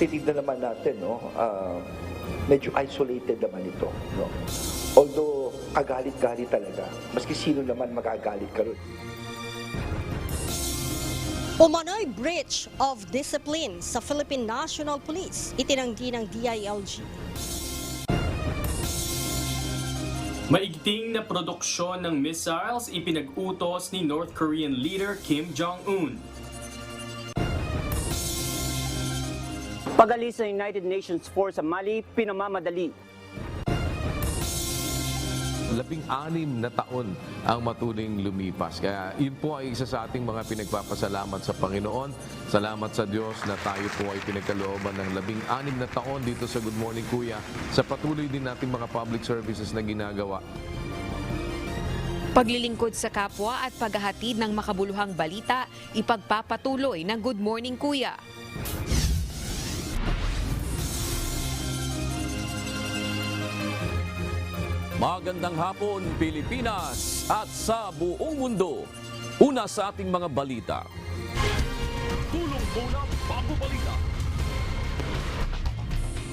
titignan naman natin, no, medyo isolated naman ito. No? Although, kagalit-galit talaga. Maski sino naman magagalit ka ron. Umano'y breach of discipline sa Philippine National Police, itinanggi ng DILG. Maigting na produksyon ng missiles ipinag-utos ni North Korean leader Kim Jong-un. Pag-alis ng United Nations Force sa Mali, pinamamadali. 16 na taon ang matuling lumipas. Kaya yun po ay isa sa ating mga pinagpapasalamat sa Panginoon. Salamat sa Diyos na tayo po ay pinagkalooban ng 16 na taon dito sa Good Morning Kuya sa patuloy din nating mga public services na ginagawa. Paglilingkod sa kapwa at paghahatid ng makabuluhang balita, ipagpapatuloy ng Good Morning Kuya. Magandang hapon, Pilipinas at sa buong mundo. Una sa ating mga balita. Tulong muna bago balita.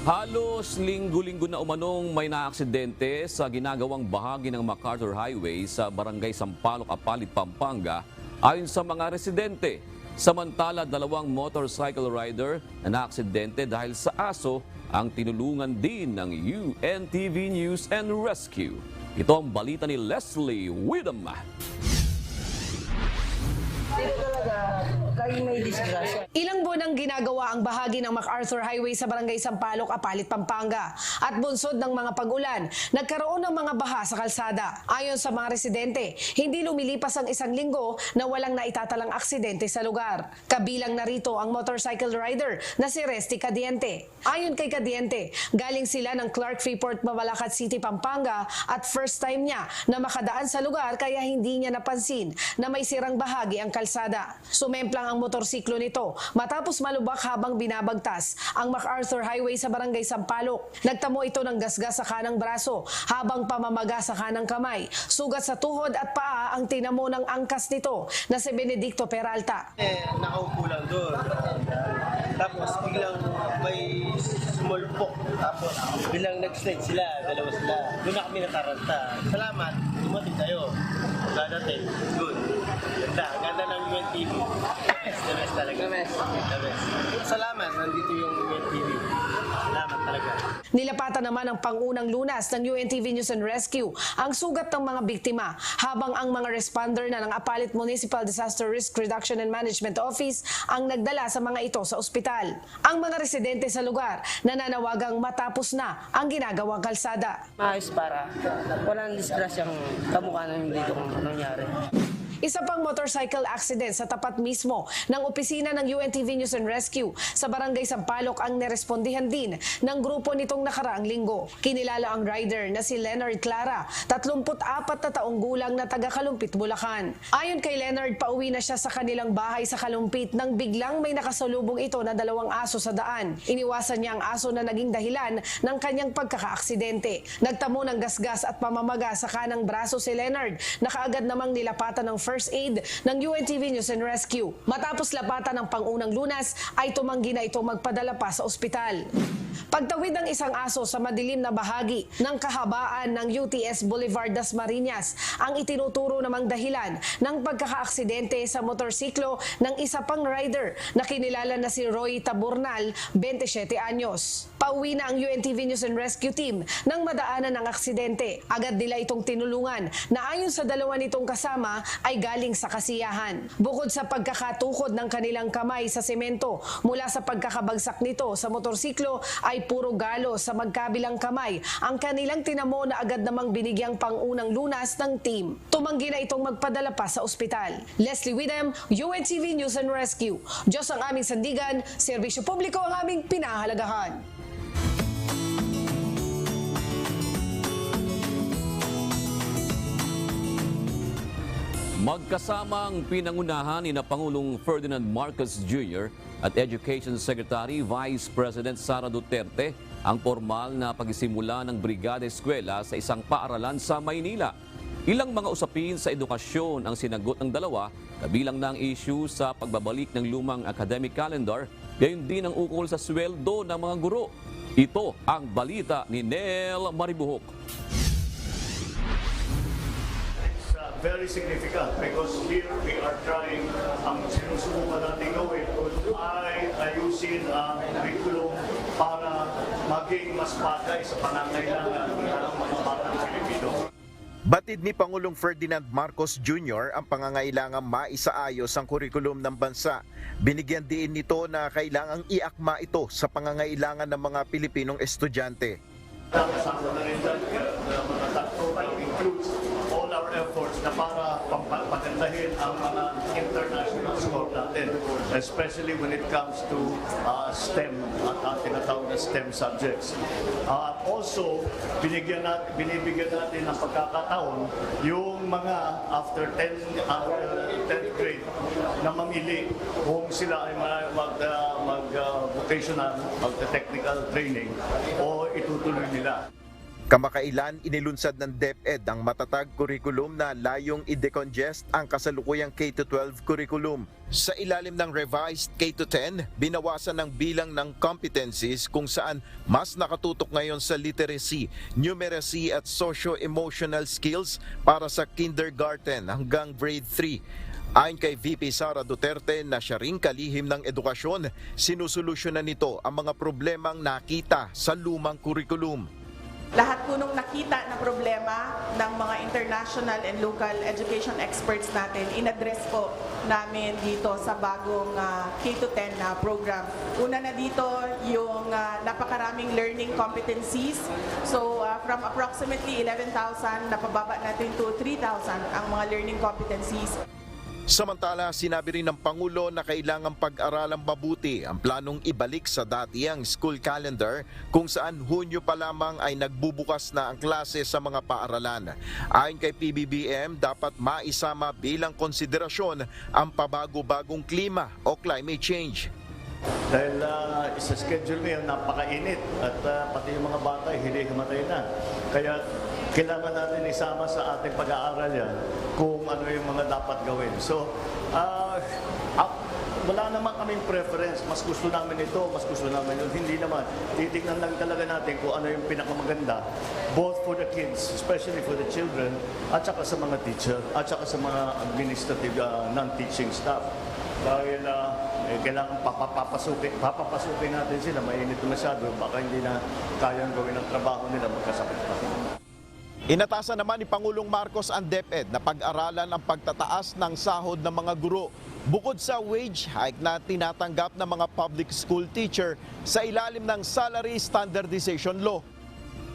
Halos linggo-linggo na umanong may naaksidente sa ginagawang bahagi ng MacArthur Highway sa Barangay Sampaloc, Apalit, Pampanga ayon sa mga residente. Samantala, 2 motorcycle rider na naaksidente dahil sa aso ang tinulungan din ng UNTV News and Rescue. Ito ang balita ni Leslie Widom. Ilang buwan ang ginagawa ang bahagi ng MacArthur Highway sa Barangay Sampaloc, Apalit, Pampanga. At bunsod ng mga pag-ulan, nagkaroon ng mga baha sa kalsada. Ayon sa mga residente, hindi lumilipas ang 1 linggo na walang naitatalang aksidente sa lugar. Kabilang narito ang motorcycle rider na si Resty Cadiente. Ayon kay Cadiente, galing sila ng Clark Freeport, Mabalacat City, Pampanga at first time niya na makadaan sa lugar kaya hindi niya napansin na may sirang bahagi ang kalsada. Sumemplang ang motorsiklo nito matapos malubak habang binabagtas ang MacArthur Highway sa Barangay Sampaloc. Nagtamo ito ng gasgas sa kanang braso habang pamamaga sa kanang kamay. Sugat sa tuhod at paa ang tinamo ng angkas nito na si Benedicto Peralta. Nakaupo lang doon. Tapos biglang may sumulpok. Tapos bilang nag-slide sila, dalawa sila. Doon na kami nataranta. Salamat, dumating tayo. Dadating, good. Ganda ng UNTV. The best talaga. The best. Salamat, nandito yung UNTV. Salamat talaga. Nilapatan naman ng pangunang lunas ng UNTV News and Rescue ang sugat ng mga biktima habang ang mga responder na ng Apalit Municipal Disaster Risk Reduction and Management Office ang nagdala sa mga ito sa ospital. Ang mga residente sa lugar nananawagang matapos na ang ginagawang kalsada. Maayos para walang disgrasyang kamukha na yung dito kung nangyari. Isa pang motorcycle accident sa tapat mismo ng opisina ng UNTV News and Rescue sa Barangay Sampaloc ang nerespondihan din ng grupo nitong nakaraang linggo. Kinilala ang rider na si Leonard Clara, 34 na taong gulang na taga Kalumpit, Bulacan. Ayon kay Leonard, pauwi na siya sa kanilang bahay sa Kalumpit nang biglang may nakasalubong ito na 2 aso sa daan. Iniwasan niya ang aso na naging dahilan ng kanyang pagkakaaksidente. Nagtamo ng gasgas at pamamaga sa kanang braso si Leonard na kaagad namang nilapatan ng first aid ng UNTV News and Rescue. Matapos lapatan ng pangunang lunas, ay tumanggi na itong magpadala pa sa ospital. Pagtawid ng isang aso sa madilim na bahagi ng kahabaan ng UTS Boulevard Dasmariñas ang itinuturo namang dahilan ng pagkakaaksidente sa motorsiklo ng isa pang rider na kinilala na si Roy Taburnal, 27 anyos. Pauwi na ang UNTV News and Rescue team nang madaanan ng aksidente. Agad nila itong tinulungan na ayon sa 2 nitong kasama ay galing sa kasiyahan. Bukod sa pagkakatukod ng kanilang kamay sa semento mula sa pagkakabagsak nito sa motorsiklo ay puro galo sa magkabilang kamay ang kanilang tinamo na agad namang binigyang pangunang lunas ng team. Tumanggi na itong magpadala pa sa ospital. Leslie Widem, UNTV News and Rescue. Diyos ang aming sandigan, serbisyo publiko ang aming pinahalagahan. Magkasamang pinangunahan ni na Pangulong Ferdinand Marcos Jr. at Education Secretary Vice President Sara Duterte ang formal na pagsisimula ng Brigada Eskwela sa isang paaralan sa Maynila. Ilang mga usapin sa edukasyon ang sinagot ng dalawa, kabilang na ang issue sa pagbabalik ng lumang academic calendar Gayon din ang ukol sa sweldo ng mga guro. Ito ang balita ni Nel Maribuhok. Very significant because here we are trying, ang sinusubukan natin gawin ay ayusin ang curriculum para maging mas bagay sa pangangailangan ng mga batang Pilipino. Batid ni Pangulong Ferdinand Marcos Jr. ang pangangailangang maisaayos ang kurikulum ng bansa. Binigyan din nito na kailangang iakma ito sa pangangailangan ng mga Pilipinong estudyante. Kasama na rin dyan ng mga takto that includes all our efforts na para pagandahin ang mga international score natin, especially when it comes to STEM at tinatawag na STEM subjects. Also, binibigyan natin ng pagkakataon yung mga after 10th grade na mamili kung sila ay mag-vocational, mag-technical training o itutuloy nila. Kamakailan inilunsad ng DepEd ang matatag curriculum na layong i-decongest ang kasalukuyang K-12 curriculum. Sa ilalim ng revised K-10, binawasan ng bilang ng competencies kung saan mas nakatutok ngayon sa literacy, numeracy at socio-emotional skills para sa kindergarten hanggang grade 3. Ayon kay VP Sara Duterte na siya ring kalihim ng edukasyon, sinusolusyonan nito ang mga problemang nakita sa lumang curriculum. Lahat po nung nakita na problema ng mga international and local education experts natin, in-address po namin dito sa bagong K-10 na program. Una na dito yung napakaraming learning competencies. So from approximately 11,000, napababa natin to 3,000 ang mga learning competencies. Samantala, sinabi rin ng Pangulo na kailangang pag-aralang mabuti ang planong ibalik sa dati ang school calendar kung saan Hunyo pa lamang ay nagbubukas na ang klase sa mga paaralan. Ayon kay PBBM, dapat maisama bilang konsiderasyon ang pabago-bagong klima o climate change. Dahil sa schedule ngayon, napakainit at pati yung mga bata hinihimatay na. Kaya kailangan natin isama sa ating pag-aaral yan kung ano yung mga dapat gawin. So, wala naman kaming preference. Mas gusto namin ito, mas gusto namin yun. Hindi naman. Titignan lang talaga natin kung ano yung pinakamaganda, both for the kids, especially for the children, at saka sa mga teacher, at saka sa mga administrative non-teaching staff. Dahil kailangan papapasukin natin sila, mainit masyado, baka hindi na kayang gawin ang trabaho nila, magkasakit pa. Inatasan naman ni Pangulong Marcos ang DepEd na pag-aralan ang pagtataas ng sahod ng mga guro bukod sa wage hike na tinatanggap ng mga public school teacher sa ilalim ng Salary Standardization Law.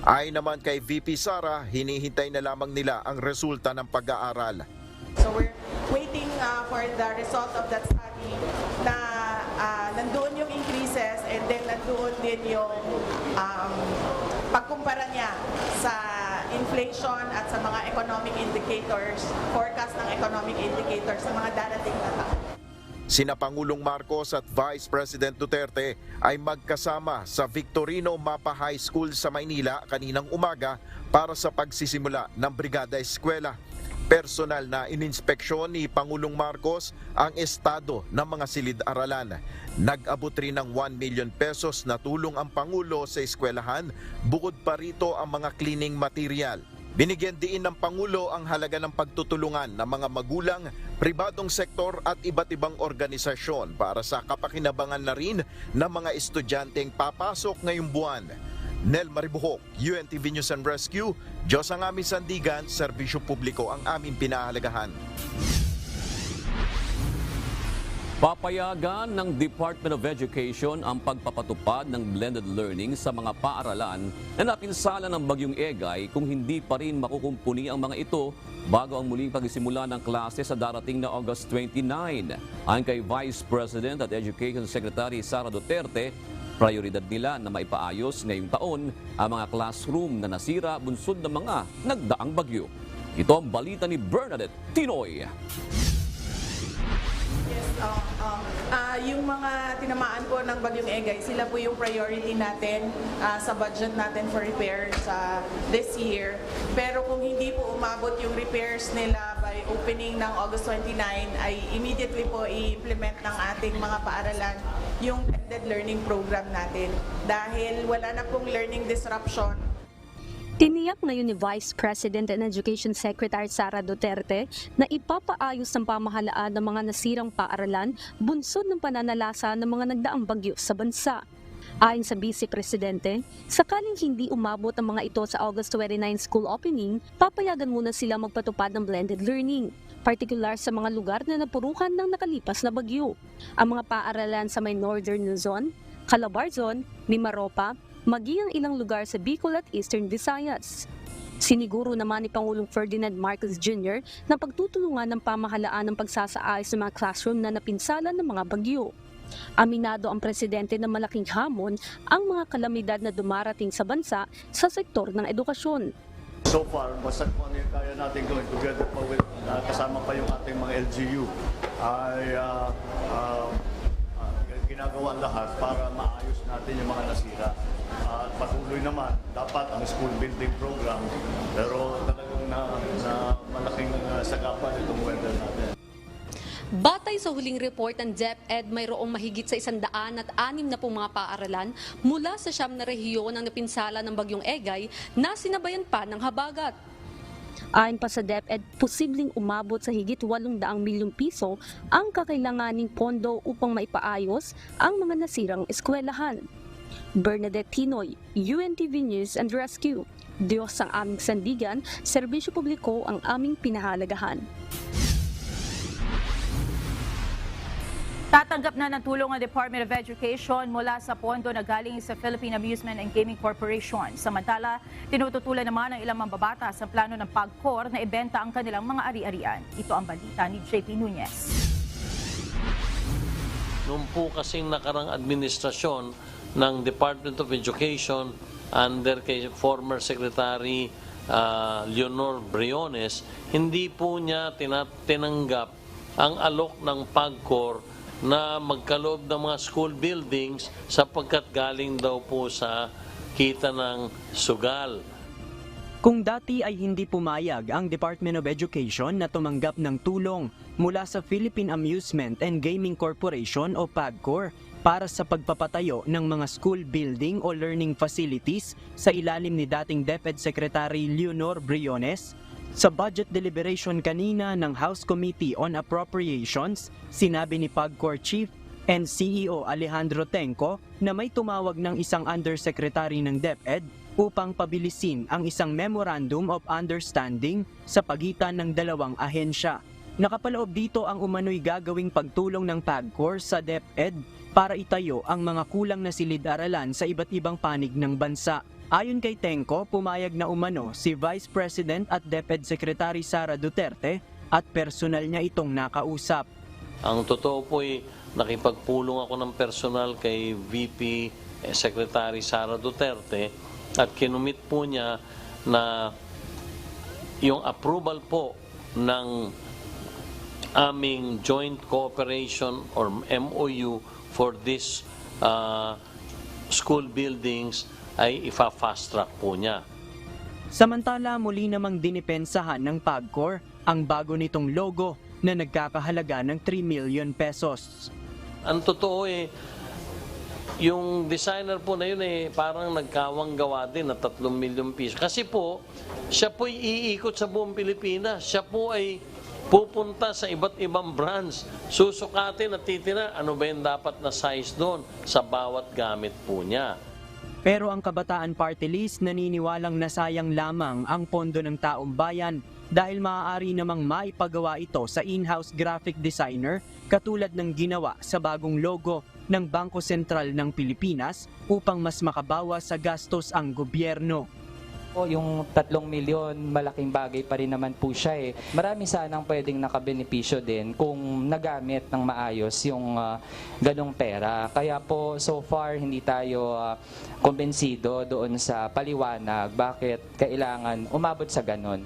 Ayon naman kay VP Sara, hinihintay na lamang nila ang resulta ng pag-aaral. So we're waiting for the result of that study na nandoon yung increases and then nandoon din yung pagkumpara niya sa inflation at sa mga economic indicators, forecast ng economic indicators sa mga darating na taon. Sina Pangulong Marcos at Vice President Duterte ay magkasama sa Victorino Mapa High School sa Maynila kaninang umaga para sa pagsisimula ng Brigada Eskwela. Personal na ininspeksyon ni Pangulong Marcos ang estado ng mga silid-aralan. Nag-abot rin ng 1 million pesos na tulong ang Pangulo sa eskwelahan, bukod pa rito ang mga cleaning material. Binigyan din ng Pangulo ang halaga ng pagtutulungan ng mga magulang, pribadong sektor at iba't ibang organisasyon para sa kapakinabangan na rin ng mga estudyanteng papasok ngayong buwan. Nel Maribuhok, UNTV News and Rescue. Diyos ang aming sandigan, serbisyo publiko ang aming pinahalagahan. Papayagan ng Department of Education ang pagpapatupad ng blended learning sa mga paaralan na napinsala ng Bagyong Egay kung hindi pa rin makukumpuni ang mga ito bago ang muling pagsisimula ng klase sa darating na August 29. Ayon kay Vice President at Education Secretary Sara Duterte, prioridad nila na maipaayos ngayong taon ang mga classroom na nasira bunsod ng mga nagdaang bagyo. Ito ang balita ni Bernadette Tinoy. Yung mga tinamaan po ng Bagyong Egay, sila po yung priority natin sa budget natin for repairs this year. Pero kung hindi po umabot yung repairs nila by by opening ng August 29 ay immediately po i-implement ng ating mga paaralan yung blended learning program natin. Dahil wala na pong learning disruption. Tiniyak ngayon ni Vice President and Education Secretary Sara Duterte na ipapaayos ng pamahalaan ng mga nasirang paaralan bunsod ng pananalasa ng mga nagdaang bagyo sa bansa. Ayon sa Vice Presidente, sakaling hindi umabot ang mga ito sa August 29 school opening, papayagan muna sila magpatupad ng blended learning, partikular sa mga lugar na napuruhan ng nakalipas na bagyo. Ang mga paaralan sa may Northern Luzon, Calabarzon, Mimaropa, maging ang ilang lugar sa Bicol at Eastern Visayas. Siniguro naman ni Pangulong Ferdinand Marcos Jr. na pagtutulungan ng pamahalaan ng pagsasaayos ng mga classroom na napinsala ng mga bagyo. Aminado ang presidente na malaking hamon ang mga kalamidad na dumarating sa bansa sa sektor ng edukasyon. So far, basta kung ano yung kaya natin going together pa with, kasama pa yung ating mga LGU, ay ginagawa lahat para maayos natin yung mga nasira. At patuloy naman, dapat ang school building program, pero talagang na malaking sagapan itong weather natin. Batay sa huling report ng DepEd, mayroong mahigit sa 106 na mga paaralan mula sa 9 na rehiyon ang napinsala ng bagyong Egay na sinabayan pa ng habagat. Ayon pa sa DepEd, posibleng umabot sa higit 800 milyong piso ang kakailanganing pondo upang maipaayos ang mga nasirang eskwelahan. Bernadette Tinoy, UNTV News and Rescue. Diyos ang aming sandigan, serbisyo publiko ang aming pinahalagahan. Tatanggap na ng tulong ang Department of Education mula sa pondo na galing sa Philippine Amusement and Gaming Corporation. Samantala, tinututulan naman ng ilang mambabatas ang plano ng PAGCOR na ibenta ang kanilang mga ari-arian. Ito ang balita ni JP Nunez. Noong po kasing nakarang administrasyon ng Department of Education under kay former Secretary Leonor Briones, hindi po niya tinanggap ang alok ng PAGCOR na magkaloob ng mga school buildings sapagkat galing daw po sa kita ng sugal. Kung dati ay hindi pumayag ang Department of Education na tumanggap ng tulong mula sa Philippine Amusement and Gaming Corporation o PAGCOR para sa pagpapatayo ng mga school building o learning facilities sa ilalim ni dating DepEd Secretary Leonor Briones, sa budget deliberation kanina ng House Committee on Appropriations, sinabi ni PAGCOR Chief and CEO Alejandro Tenco na may tumawag ng isang undersecretary ng DepEd upang pabilisin ang isang Memorandum of Understanding sa pagitan ng dalawang ahensya. Nakapaloob dito ang umano'y gagawing pagtulong ng PAGCOR sa DepEd para itayo ang mga kulang na silid-aralan sa iba't ibang panig ng bansa. Ayon kay Tenco, pumayag na umano si Vice President at DepEd Secretary Sara Duterte at personal niya itong nakausap. Ang totoo po ay nakipagpulong ako ng personal kay VP Secretary Sara Duterte at kinumit po niya na yung approval po ng aming joint cooperation or MOU for this school buildings ay ifa-fast track po niya. Samantala, muli namang dinipensahan ng PAGCOR ang bago nitong logo na nagkakahalaga ng 3 million pesos. Ang totoo yung designer po na yun parang nagkawang gawa din na 3 million piso. Kasi po, siya po iikot sa buong Pilipinas. Siya po ay pupunta sa iba't ibang branch. Susukatin at titira, ano ba yung dapat na size doon sa bawat gamit po niya. Pero ang Kabataan Party List naniniwalang nasayang lamang ang pondo ng taong bayan dahil maaari namang maipagawa ito sa in-house graphic designer katulad ng ginawa sa bagong logo ng Bangko Sentral ng Pilipinas upang mas makabawas sa gastos ang gobyerno. Yung 3 milyon, malaking bagay pa rin naman po siya eh. Marami sanang pwedeng nakabenepisyo din kung nagamit ng maayos yung ganong pera. Kaya po so far hindi tayo kumbensido doon sa paliwanag bakit kailangan umabot sa ganon.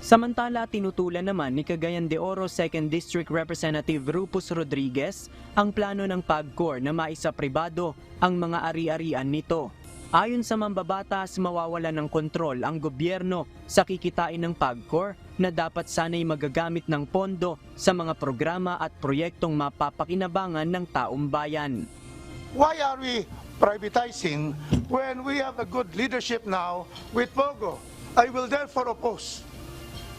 Samantala, tinutulan naman ni Cagayan de Oro 2nd District Representative Rufus Rodriguez ang plano ng PAGCOR na maisapribado ang mga ari-arian nito. Ayon sa mambabatas, mawawala ng kontrol ang gobyerno sa kikitain ng PAGCOR na dapat sana'y magagamit ng pondo sa mga programa at proyektong mapapakinabangan ng taong bayan. Why are we privatizing when we have a good leadership now with Pogo? I will therefore oppose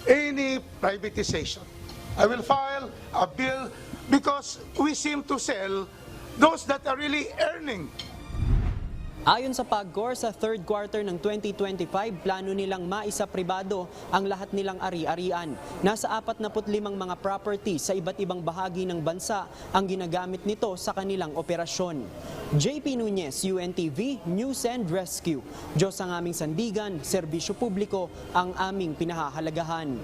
any privatization. I will file a bill because we seem to sell those that are really earning. Ayon sa PAGCOR, sa third quarter ng 2025, plano nilang maisapribado ang lahat nilang ari-arian. Nasa 45 mga property sa iba't ibang bahagi ng bansa ang ginagamit nito sa kanilang operasyon. JP Nunez, UNTV, News and Rescue. Diyos ang aming sandigan, serbisyo publiko ang aming pinahahalagahan.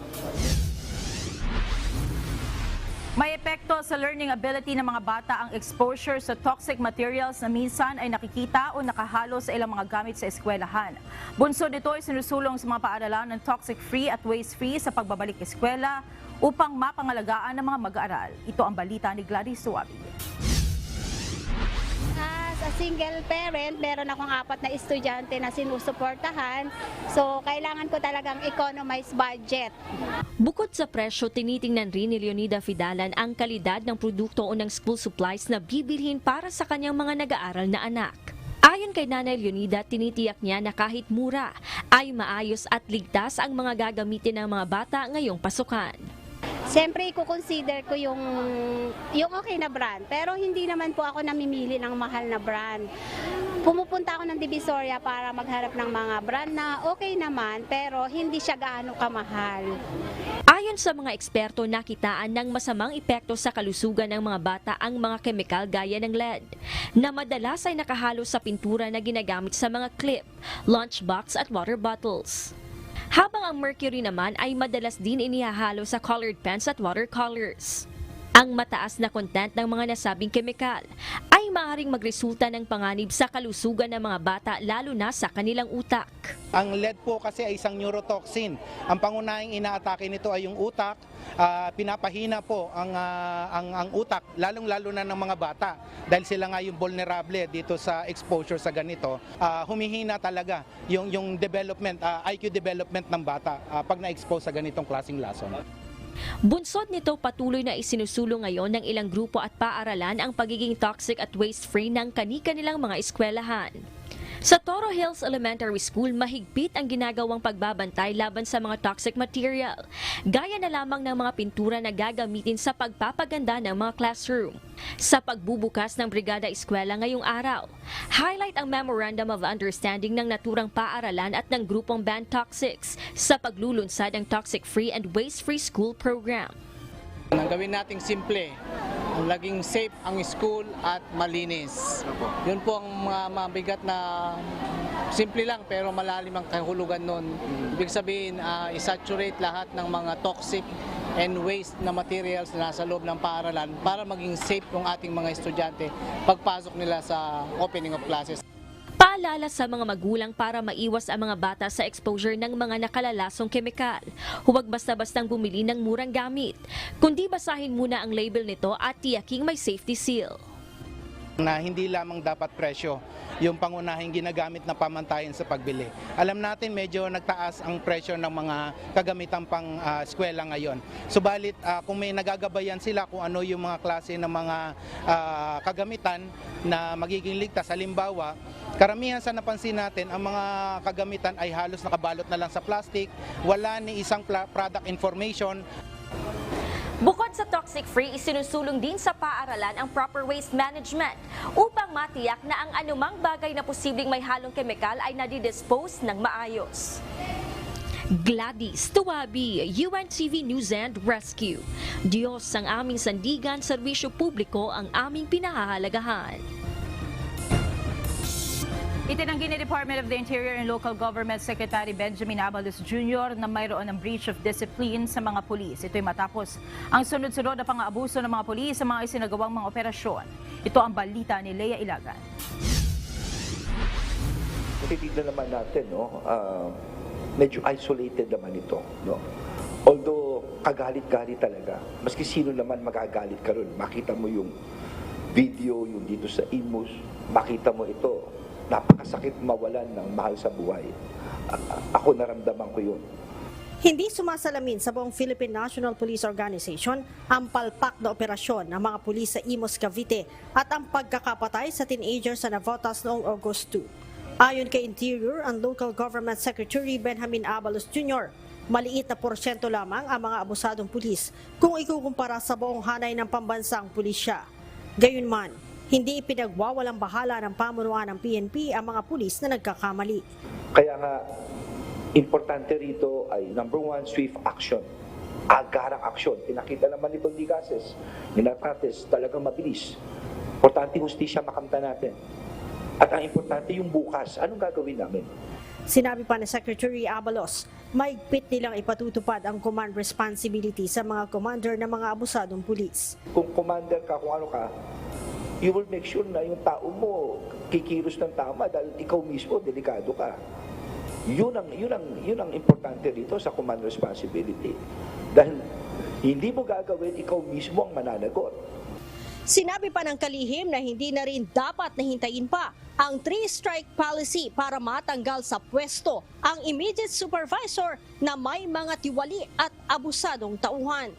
May epekto sa learning ability ng mga bata ang exposure sa toxic materials na minsan ay nakikita o nakahalo sa ilang mga gamit sa eskwelahan. Bunsod nito ay sinusulong sa mga paaralan ng toxic-free at waste-free sa pagbabalik eskwela upang mapangalagaan ng mga mag-aaral. Ito ang balita ni Gladys Suabi. As a single parent, meron akong 4 na estudyante na sinusuportahan. So, kailangan ko talagang economize budget. Bukod sa presyo, tinitingnan rin ni Leonida Fidalan ang kalidad ng produkto o ng school supplies na bibilhin para sa kanyang mga nag-aaral na anak. Ayon kay Nanay Leonida, tinitiyak niya na kahit mura, ay maayos at ligtas ang mga gagamitin ng mga bata ngayong pasukan. Siyempre, i-consider ko yung okay na brand, pero hindi naman po ako namimili ng mahal na brand. Pumupunta ako ng Divisoria para maghanap ng mga brand na okay naman, pero hindi siya gaano kamahal. Ayon sa mga eksperto, nakitaan ng masamang epekto sa kalusugan ng mga bata ang mga kemikal gaya ng lead, na madalas ay nakahalo sa pintura na ginagamit sa mga clip, lunchbox at water bottles. Habang ang mercury naman ay madalas din inihahalo sa colored pens at watercolors. Ang mataas na content ng mga nasabing kemikal ay maaaring magresulta ng panganib sa kalusugan ng mga bata lalo na sa kanilang utak. Ang lead po kasi ay isang neurotoxin. Ang pangunahing inaatake nito ay yung utak. Pinapahina po ang utak, lalong-lalo na ng mga bata dahil sila nga yung vulnerable dito sa exposure sa ganito. Humihina talaga yung development, IQ development ng bata pag na-expose sa ganitong klaseng lason. Bunsod nito, patuloy na isinusulong ngayon ng ilang grupo at paaralan ang pagiging toxic at waste-free ng kani-kanilang mga eskwelahan. Sa Toro Hills Elementary School, mahigpit ang ginagawang pagbabantay laban sa mga toxic material, gaya na lamang ng mga pintura na gagamitin sa pagpapaganda ng mga classroom. Sa pagbubukas ng Brigada Eskwela ngayong araw, highlight ang Memorandum of Understanding ng naturang paaralan at ng grupong Ban Toxics sa paglulunsad ng Toxic-Free and Waste-Free School Program. Ang gawin nating simple, laging safe ang school at malinis. Yun po ang mga mabigat na simple lang pero malalim ang kahulugan nun. Ibig sabihin, isaturate lahat ng mga toxic and waste na materials na nasa loob ng paaralan para maging safe yung ating mga estudyante pagpasok nila sa opening of classes. Paalala sa mga magulang para maiwas ang mga bata sa exposure ng mga nakalalasong kemikal. Huwag basta-bastang bumili ng murang gamit, kundi basahin muna ang label nito at tiyaking may safety seal. Na hindi lamang dapat presyo yung pangunahing ginagamit na pamantayan sa pagbili. Alam natin medyo nagtaas ang presyo ng mga kagamitang pang eskwela ngayon. Subalit kung may nagagabayan sila kung ano yung mga klase ng mga kagamitan na magiging ligtas, halimbawa, karamihan sa napansin natin, ang mga kagamitan ay halos nakabalot na lang sa plastic, wala ni isang product information. Bukod sa toxic-free, isinusulong din sa paaralan ang proper waste management upang matiyak na ang anumang bagay na posibleng may halong kemikal ay nadidispose ng maayos. Gladys Tuwabi, UNTV News and Rescue. Diyos ang aming sandigan, serbisyo publiko ang aming pinahahalagahan. Itinanggi ni Department of the Interior and Local Government Secretary Benjamin Abalos Jr. na mayroon ng breach of discipline sa mga pulis. Ito'y matapos ang sunod-sunod na pang-aabuso ng mga pulis sa mga isinagawang mga operasyon. Ito ang balita ni Lea Ilagan. Titignan naman natin, medyo isolated naman ito. No? Although, kagalit-galit talaga. Maski sino naman magagalit ka ron. Makita mo yung video, yung dito sa Imus, makita mo ito. napakasakit mawalan ng mahal sa buhay. Ako naramdaman ko yun. Hindi sumasalamin sa buong Philippine National Police Organization ang palpak na operasyon ng mga pulis sa Imus, Cavite at ang pagkakapatay sa teenager sa Navotas noong August 2. Ayon kay Interior and Local Government Secretary Benjamin Abalos Jr., maliit na porsyento lamang ang mga abusadong pulis kung ikukumpara sa buong hanay ng pambansang pulisya. Gayunman, hindi ipinagwawalang bahala ng pamunuan ng PNP ang mga pulis na nagkakamali. Kaya nga, importante rito ay number one, swift action. Agarang action. Pinakita naman itong Ligases, Ninatrates, talagang mabilis. Importante hustisya makamta natin. At ang importante yung bukas, anong gagawin namin? Sinabi pa ni Secretary Abalos, mahigpit nilang ipatutupad ang command responsibility sa mga commander ng mga abusadong pulis. Kung commander ka, kung ano ka, you will make sure na yung tao mo kikilos ng tama dahil ikaw mismo delikado ka. Yun ang importante dito sa command responsibility. Dahil hindi mo gagawin, ikaw mismo ang mananagot. Sinabi pa ng kalihim na hindi na rin dapat nahintayin pa ang 3-strike policy para matanggal sa pwesto ang immediate supervisor na may mga tiwali at abusadong tauhan.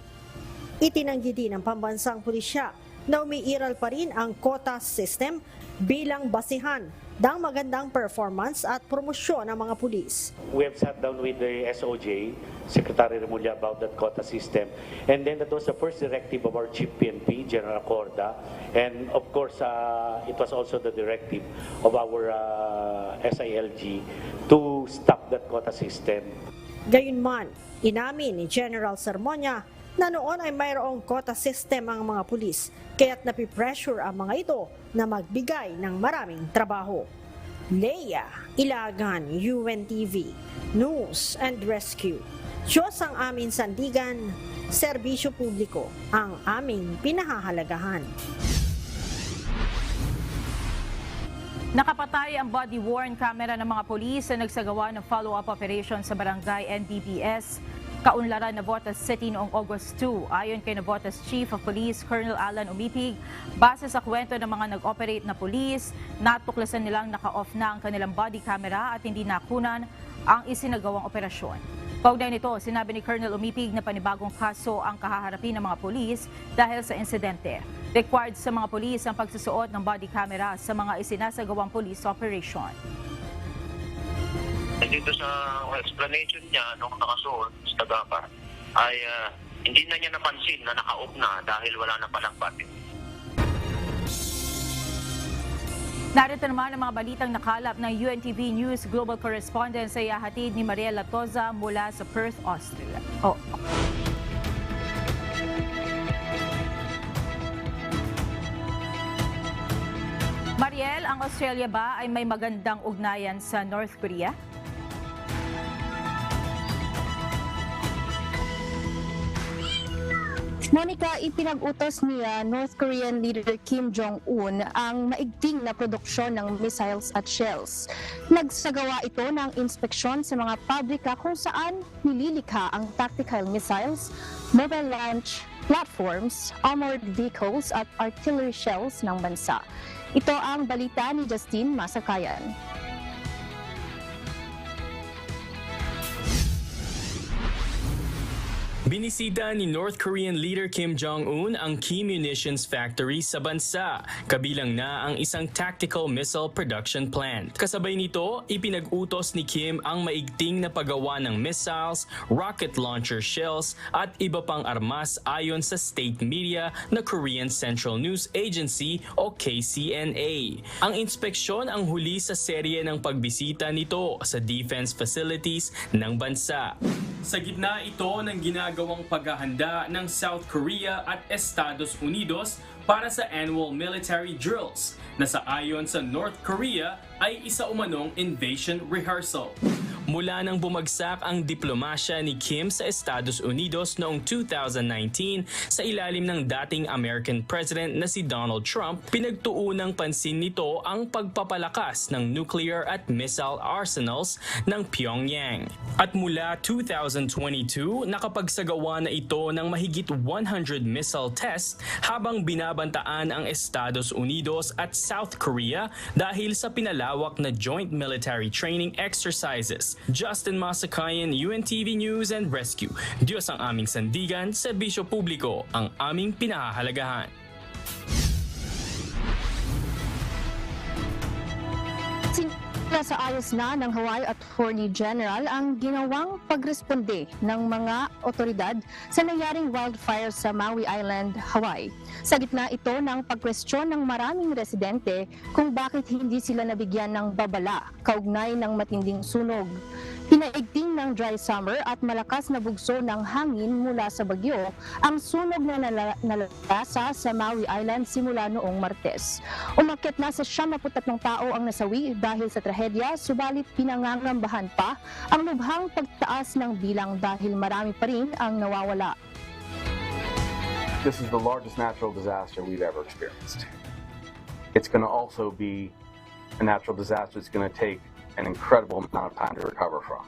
Itinanggi din ng pambansang pulisya na umiiral pa rin ang quota system bilang basihan ng magandang performance at promosyon ng mga pulis. We have sat down with the SOJ, Secretary Remulla, about that quota system. And then that was the first directive of our Chief PNP, General Corda. And of course, it was also the directive of our SILG to stop that quota system. Gayunman, inamin ni General Sermonia na noon ay mayroong quota system ang mga pulis, kaya't napipressure ang mga ito na magbigay ng maraming trabaho. Leia Ilagan, UNTV, News and Rescue. Diyos ang aming sandigan, serbisyo publiko ang aming pinahahalagahan. Nakapatay ang body-worn camera ng mga pulis na nagsagawa ng follow-up operation sa barangay NDPS Kaunlaran, Navotas City noong August 2. Ayon kay Navotas Chief of Police Colonel Alan Umipig, base sa kwento ng mga nag-operate na pulis, natuklasan nilang naka-off na ang kanilang body camera at hindi nakunan ang isinagawang operasyon. Kaugnay nito, sinabi ni Colonel Umipig na panibagong kaso ang kahaharapin ng mga pulis dahil sa insidente. Required sa mga pulis ang pagsusuot ng body camera sa mga isinasagawang police operation. Dito sa explanation niya nung nakasuot sa tagapa ay hindi na niya napansin na naka-off na dahil wala na palang button. Narito naman ang mga balitang nakalap ng UNTV News Global Correspondent sa ihahatid ni Mariel Latoza mula sa Perth, Australia. Mariel, ang Australia ba ay may magandang ugnayan sa North Korea? Monica, ipinag-utos niya North Korean leader Kim Jong-un ang maigting na produksyon ng missiles at shells. Nagsagawa ito ng inspeksyon sa mga pabrika kung saan nililikha ang tactical missiles, mobile launch platforms, armored vehicles at artillery shells ng bansa. Ito ang balita ni Justin Masakayan. Binisita ni North Korean leader Kim Jong-un ang key munitions factory sa bansa, kabilang na ang isang tactical missile production plant. Kasabay nito, ipinag-utos ni Kim ang maigting na paggawa ng missiles, rocket launcher shells at iba pang armas ayon sa state media na Korean Central News Agency o KCNA. Ang inspeksyon ang huli sa serye ng pagbisita nito sa defense facilities ng bansa. Sa gitna ito ng ginagawang paghahanda ng South Korea at Estados Unidos para sa annual military drills na sa ayon sa North Korea ay isa umanong invasion rehearsal. mula nang bumagsak ang diplomasya ni Kim sa Estados Unidos noong 2019 sa ilalim ng dating American President na si Donald Trump, pinagtuunang pansin nito ang pagpapalakas ng nuclear at missile arsenals ng Pyongyang. At mula 2022, nakapagsagawa na ito ng mahigit 100 missile tests habang binabantaan ang Estados Unidos at South Korea dahil sa pinalawak na joint military training exercises. Justin Masakayan, UNTV News and Rescue. Diyos ang aming sandigan, serbisyo publiko ang aming pinahahalagahan. Sa ayos na ng Hawaii Attorney General ang ginawang pagresponde ng mga otoridad sa nangyaring wildfire sa Maui Island, Hawaii. Sa gitna ito ng pagkwestiyon ng maraming residente kung bakit hindi sila nabigyan ng babala kaugnay ng matinding sunog. Pinaigting ng dry summer at malakas na bugso ng hangin mula sa bagyo ang sunog na nalasa sa Maui Island simula noong Martes. Umakyat na sa 73 tao ang nasawi dahil sa trahedya, subalit pinangangambahan pa ang lubhang pagtaas ng bilang dahil marami pa rin ang nawawala. This is the largest natural disaster we've ever experienced. It's going to also be a natural disaster that's going to take an incredible amount of time to recover from.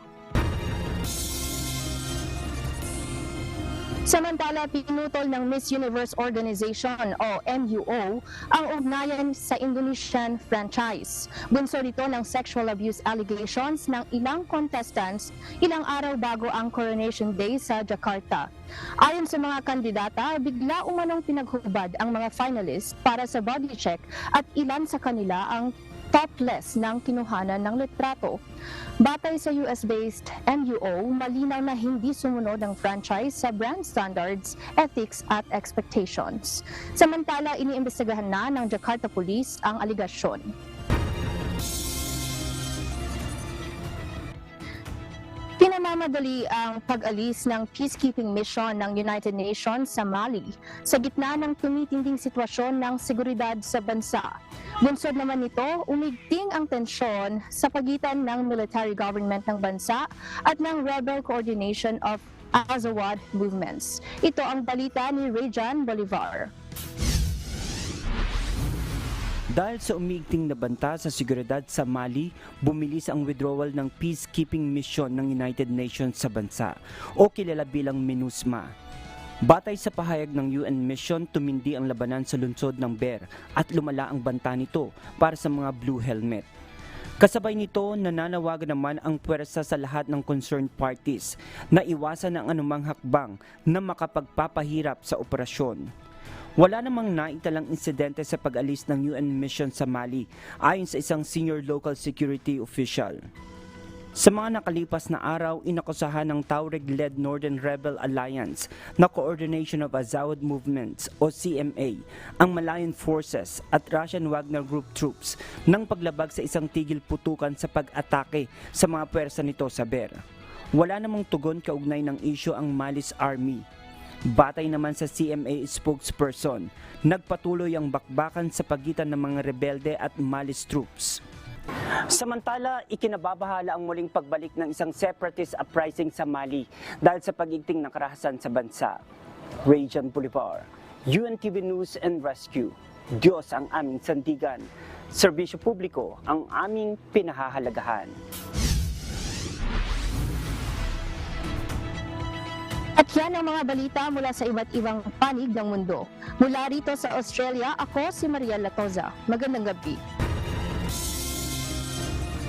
Samantala, pinutol ng Miss Universe Organization o MUO ang ugnayan sa Indonesian franchise. Bunso nito ng sexual abuse allegations ng ilang contestants ilang araw bago ang Coronation Day sa Jakarta. Ayon sa mga kandidata, bigla umanong pinaghubad ang mga finalists para sa body check at ilan sa kanila ang topless ng kinuhanan ng litrato. Batay sa US-based MUO, malinaw na hindi sumunod ang franchise sa brand standards, ethics at expectations. Samantala, iniimbestigahan na ng Jakarta Police ang aligasyon. Pinamamadali ang pag-alis ng peacekeeping mission ng United Nations sa Mali sa gitna ng tumitinding sitwasyon ng seguridad sa bansa. Bunsod naman nito, umigting ang tensyon sa pagitan ng military government ng bansa at ng rebel coordination of Azawad movements. Ito ang balita ni Rejan Bolivar. Dahil sa umiigting na banta sa seguridad sa Mali, bumilis ang withdrawal ng peacekeeping mission ng United Nations sa bansa o kilala bilang MINUSMA. Batay sa pahayag ng UN mission, tumindi ang labanan sa lungsod ng Ber at lumala ang banta nito para sa mga Blue Helmet. Kasabay nito, nananawagan naman ang puwersa sa lahat ng concerned parties na iwasan ang anumang hakbang na makapagpapahirap sa operasyon. Wala namang naitalang insidente sa pag-alis ng UN mission sa Mali ayon sa isang senior local security official. Sa mga nakalipas na araw, inakusahan ng Tuareg-led Northern Rebel Alliance na Coordination of Azawad Movements o CMA ang Malayan Forces at Russian Wagner Group troops ng paglabag sa isang tigil putukan sa pag-atake sa mga pwersa nito sa Ber. Wala namang tugon kaugnay ng isyu ang Mali's Army. Batay naman sa CMA spokesperson, nagpatuloy ang bakbakan sa pagitan ng mga rebelde at Mali's troops. Samantala, ikinababahala ang muling pagbalik ng isang separatist uprising sa Mali dahil sa pag-igting ng karahasan sa bansa. Rejan Bolivar, UNTV News and Rescue. Diyos ang aming sandigan. Serbisyo publiko ang aming pinahahalagahan. At yan ang mga balita mula sa iba't ibang panig ng mundo. Mula rito sa Australia, ako si Maria Latoza. Magandang gabi.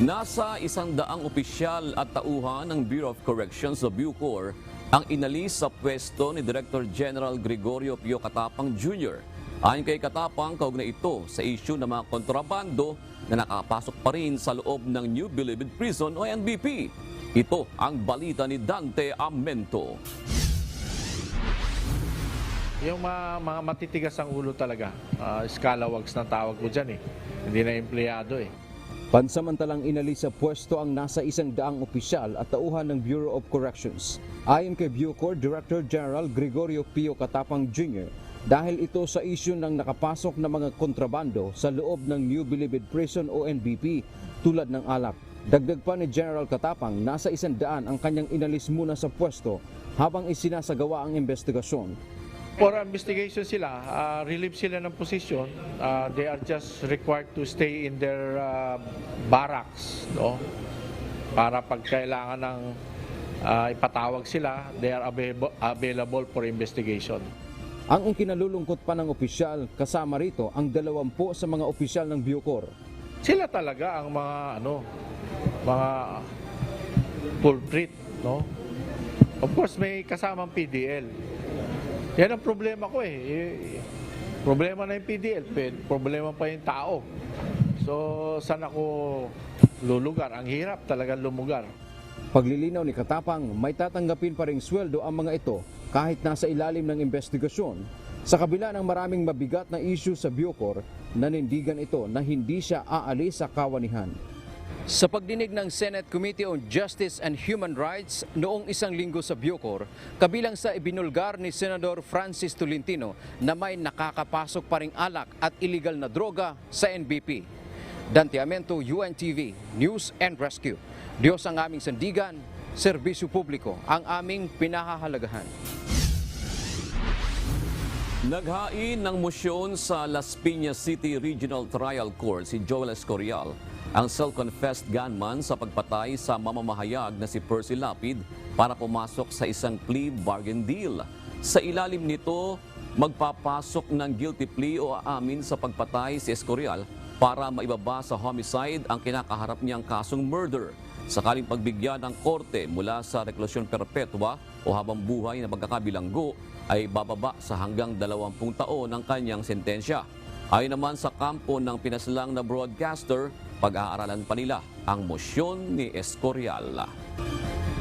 Nasa 100 opisyal at tauhan ng Bureau of Corrections o Bucor ang inalis sa pwesto ni Director General Gregorio Pio Katapang Jr. Ayon kay Katapang, kaugnay ito sa isyu ng mga kontrabando na nakapasok pa rin sa loob ng New Bilibid Prison o NBP. Ito ang balita ni Dante Amento. Yung mga matitigas ang ulo talaga, scalawags na tawag ko dyan eh. Hindi na empleyado eh. Pansamantalang inalis sa pwesto ang nasa 100 opisyal at tauhan ng Bureau of Corrections. Ayon kay Bucor Director General Gregorio Pio Katapang Jr., dahil ito sa isyu ng nakapasok na mga kontrabando sa loob ng New Bilibid Prison o NBP tulad ng alak, Dagdag pa ni General Katapang, nasa 100 ang kanyang inalis muna sa pwesto habang isinasagawa ang investigasyon. For investigation sila, relieve sila ng posisyon. They are just required to stay in their barracks, no? Para pag kailangan ng ipatawag sila, they are available for investigation. Ang ikinalulungkot pa ng opisyal, kasama rito ang 20 sa mga opisyal ng Bucor. Sila talaga ang mga culprit, no? Of course, may kasamang PDL. Yan ang problema ko eh. Problema na yung PDL, problema pa yung tao. So, saan ako lulugar? Ang hirap talaga lumugar. Paglilinaw ni Katapang, may tatanggapin pa ring sweldo ang mga ito kahit nasa ilalim ng investigasyon. Sa kabila ng maraming mabigat na issue sa Bucor, nanindigan ito na hindi siya aalis sa kawanihan. Sa pagdinig ng Senate Committee on Justice and Human Rights noong 1 linggo sa Bucor, kabilang sa ibinulgar ni Senador Francis Tolentino na may nakakapasok pa ring alak at illegal na droga sa NBP. Dante Amento, UNTV, News and Rescue. Diyos ang aming sandigan, serbisyo publiko ang aming pinahahalagahan. Naghain ng mosyon sa Las Piñas City Regional Trial Court si Joel Escorial, ang self-confessed gunman sa pagpatay sa mamamahayag na si Percy Lapid para pumasok sa isang plea bargain deal. Sa ilalim nito, magpapasok ng guilty plea o aamin sa pagpatay si Escorial para maibaba sa homicide ang kinakaharap niyang kasong murder. Sakaling pagbigyan ng korte mula sa reklusyon perpetua o habang buhay na pagkakabilanggo ay bababa sa hanggang 20 taon ang kanyang sentensya. Ayon naman sa kampo ng pinaslang na broadcaster, pag-aaralan pa nila ang mosyon ni Escorial.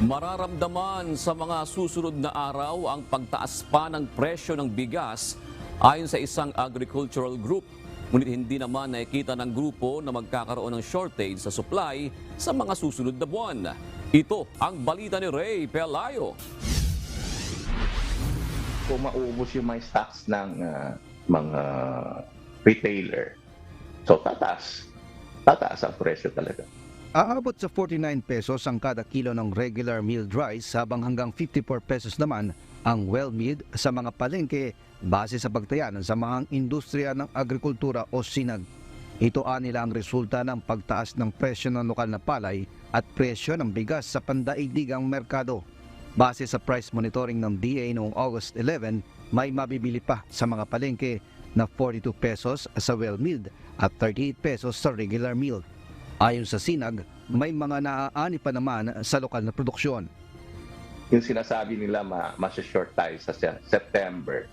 Mararamdaman sa mga susunod na araw ang pagtaas pa ng presyo ng bigas ayon sa isang agricultural group. Ngunit hindi naman nakikita ng grupo na magkakaroon ng shortage sa supply sa mga susunod na buwan. Ito ang balita ni Ray Pelayo. Kung maubos yung mga stocks ng mga retailer, so tataas ang presyo talaga. Aabot sa 49 pesos ang kada kilo ng regular milled rice habang hanggang 54 pesos naman ang well-milled sa mga palengke base sa pagtaya ng Samahang Industriya ng Agrikultura o SINAG. Ito nila ang resulta ng pagtaas ng presyo ng lokal na palay at presyo ng bigas sa pandaigdigang merkado. Base sa price monitoring ng DA noong August 11, may mabibili pa sa mga palengke na 42 pesos sa well-milled at 38 pesos sa regular milled. Ayon sa SINAG, may mga naaani pa naman sa lokal na produksyon. Yung sinasabi nila masya-short tayo sa September,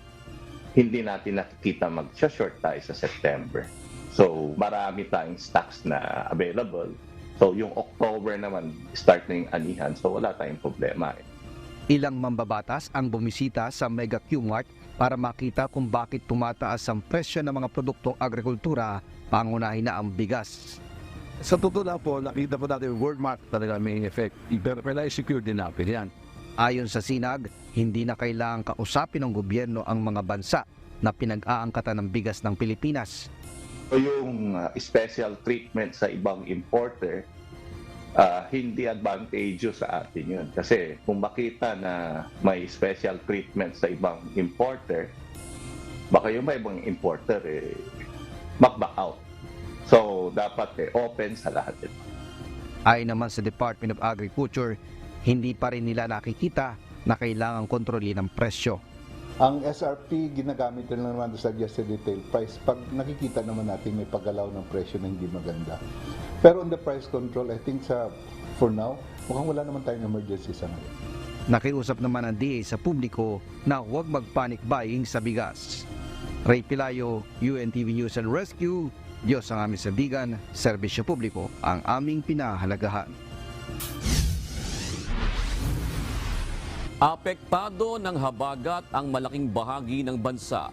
hindi natin nakikita mag-short tayo sa September. So marami tayong stocks na available. So yung October naman, start na yung anihan, so wala tayong problema. Ilang mambabatas ang bumisita sa Mega Q-Mart para makita kung bakit tumataas ang presyo ng mga produktong agrikultura, pangunahin na ang bigas. Sa totoo lang po, nakita po natin world market talaga may effect. Pero secure din natin yan. Ayon sa SINAG, hindi na kailangang kausapin ng gobyerno ang mga bansa na pinag-aangkatan ng bigas ng Pilipinas. Yung special treatment sa ibang importer, hindi advantageous sa atin yun. Kasi kung makita na may special treatment sa ibang importer, baka yung may ibang importer mag-back out. So dapat open sa lahat ito. Ayon naman sa Department of Agriculture, hindi pa rin nila nakikita na kailangang kontrolin ang presyo. Ang SRP, ginagamit na naman sa suggested retail price pag nakikita naman natin may paggalaw ng presyo na hindi maganda. Pero on the price control, I think for now, mukhang wala naman tayong emergency sa ngayon. Nakiusap naman ang DA sa publiko na huwag mag-panic buying sa bigas. Ray Pelayo, UNTV News and Rescue, Diyos ang aming sandigan, serbisyo publiko ang aming pinahalagahan. Apektado ng habagat ang malaking bahagi ng bansa.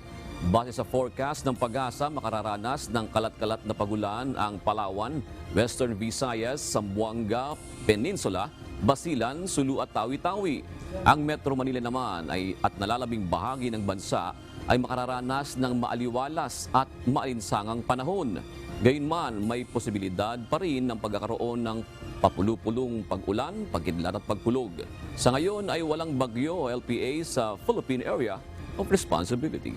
Base sa forecast ng Pag-asa, makararanas ng kalat-kalat na pagulan ang Palawan, Western Visayas, Zamboanga, Peninsula, Basilan, Sulu at Tawi-Tawi. Ang Metro Manila naman at nalalabing bahagi ng bansa ay makararanas ng maaliwalas at maalinsangang panahon. Gayunman, may posibilidad pa rin ng pagkakaroon ng papulupulong pag-ulan, pagkidlat at pagkulog. Sa ngayon ay walang bagyo o LPA sa Philippine Area of Responsibility.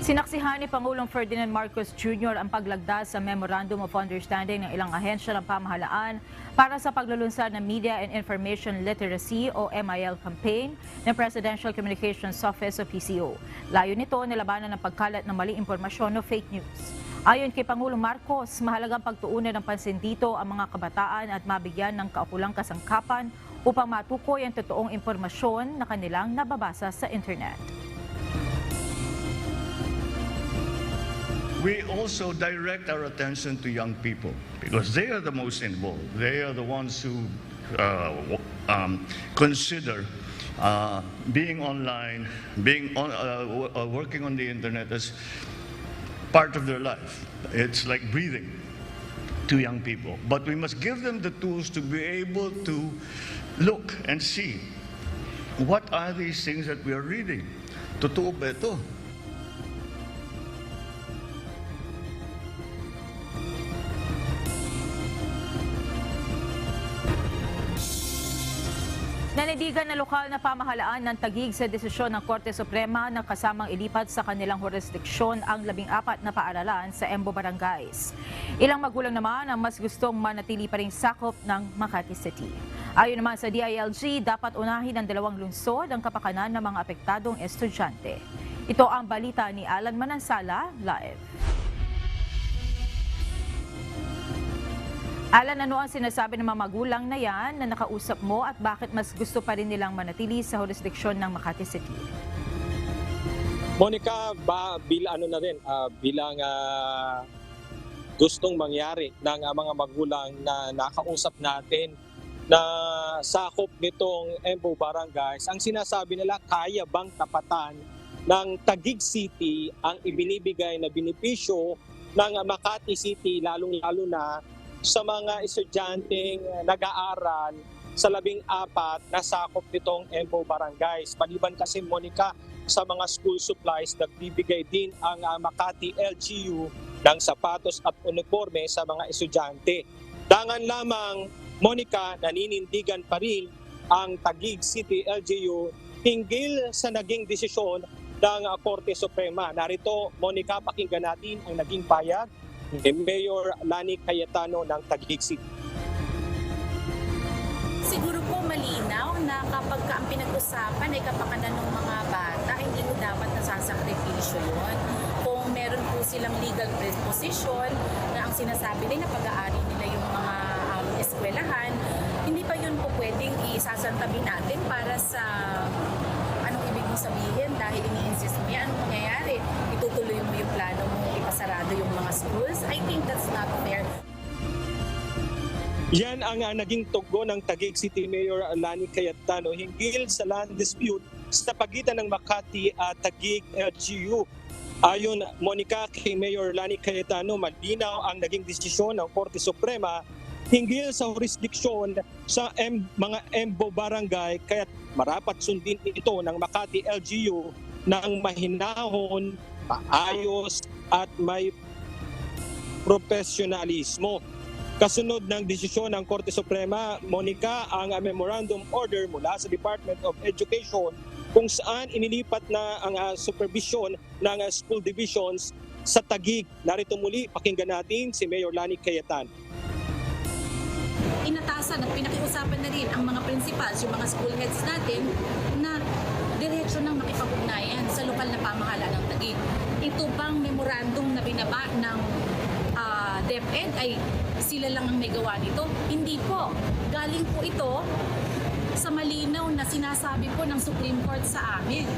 Sinaksihan ni Pangulong Ferdinand Marcos Jr. ang paglagda sa Memorandum of Understanding ng ilang ahensya ng pamahalaan para sa paglulunsad ng Media and Information Literacy o MIL campaign ng Presidential Communications Office o PCO. Layo nito nilabanan ng pagkalat ng maling impormasyon o fake news. Ayon kay Pangulong Marcos, mahalagang pagtuunan ng pansin dito ang mga kabataan at mabigyan ng kaukulang kasangkapan upang matukoy ang totoong impormasyon na kanilang nababasa sa internet. We also direct our attention to young people because they are the most involved. They are the ones who consider being online, working on the internet as part of their life. It's like breathing to young people. But we must give them the tools to be able to look and see what are these things that we are reading. Totoo ba ito? Nanindigan na lokal na pamahalaan ng Taguig sa desisyon ng Korte Suprema na kasamang ilipat sa kanilang jurisdiksyon ang 14 na paaralan sa Embo Barangays. Ilang magulang naman ang mas gustong manatili pa ring sakop ng Makati City. Ayon naman sa DILG, dapat unahin ng dalawang lungsod ang kapakanan ng mga apektadong estudyante. Ito ang balita ni Alan Manansala, live. Alan, ano ang sinasabi ng mga magulang na yan na nakausap mo at bakit mas gusto pa rin nilang manatili sa jurisdiksyon ng Makati City? Monica, bilang gustong mangyari ng mga magulang na nakausap natin na sakop nitong Embo Barangays, ang sinasabi nila, kaya bang tapatan ng Taguig City ang ibinibigay na benepisyo ng Makati City, lalong-lalo na sa mga estudyanteng nag-aaral sa 14 na sakop nitong Embo Barangays. Maliban kasi, Monica, sa mga school supplies, nagbibigay din ang Makati LGU ng sapatos at uniforme sa mga estudyante. Dangan lamang, Monica, naninindigan pa rin ang Taguig City LGU hinggil sa naging desisyon ng Korte Suprema. Narito, Monica, pakinggan natin ang naging payag ni Mayor Lani Cayetano ng Taguig City. Siguro po malinaw na kapag ang pinag-usapan ay kapakanan ng mga bata, hindi mo dapat nasasakripisyo yun. Kung meron po silang legal position na ang sinasabi nila pag-aari nila yung mga eskwelahan, hindi pa yun po pwedeng isasantabi natin para sa anong ibig mong sabihin dahil ini-insist mo yan, anong mangyayari? Itutuloy mo yung plano mo, ipasarado yung mga schools? I think that's not fair. Yan ang naging tugon ng Taguig City Mayor Lani Cayetano hinggil sa land dispute sa pagitan ng Makati at Taguig LGU. Ayon, Monica, kay Mayor Lani Cayetano, malinaw ang naging desisyon ng Korte Suprema hinggil sa jurisdiksyon sa mga Embo Barangay, kaya marapat sundin ito ng Makati LGU ng mahinahon, maayos at may profesionalismo. Kasunod ng desisyon ng Korte Suprema, Monica, ang memorandum order mula sa Department of Education kung saan inilipat na ang supervision ng school divisions sa Taguig. Narito muli, pakinggan natin si Mayor Lani Cayetano. Inatasan at pinakiusapan na rin ang mga principals, yung mga school heads natin na diretso ng makipag-ugnayan sa lokal na pamahalaan ng Taguig. Ito bang memorandum na binaba ng DepEd ay sila lang ang may gawa nito? Hindi po. Galing po ito sa malinaw na sinasabi po ng Supreme Court sa amin.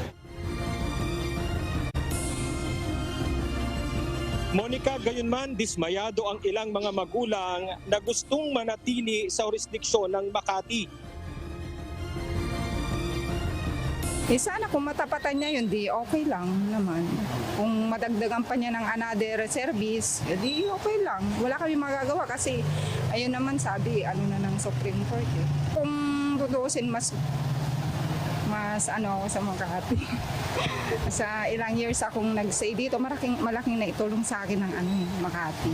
Monica, gayunman, dismayado ang ilang mga magulang na gustong manatili sa jurisdiksyon ng Makati. Sana kung matapatan niya yun, di okay lang naman. Kung madagdagan pa niya ng another service, di okay lang. Wala kami magagawa kasi ayun naman sabi, ng Supreme Court eh. Kung tutuusin mas ako sa Makati. Sa ilang years akong nag-stay dito, malaking naitulong sa akin ng Makati.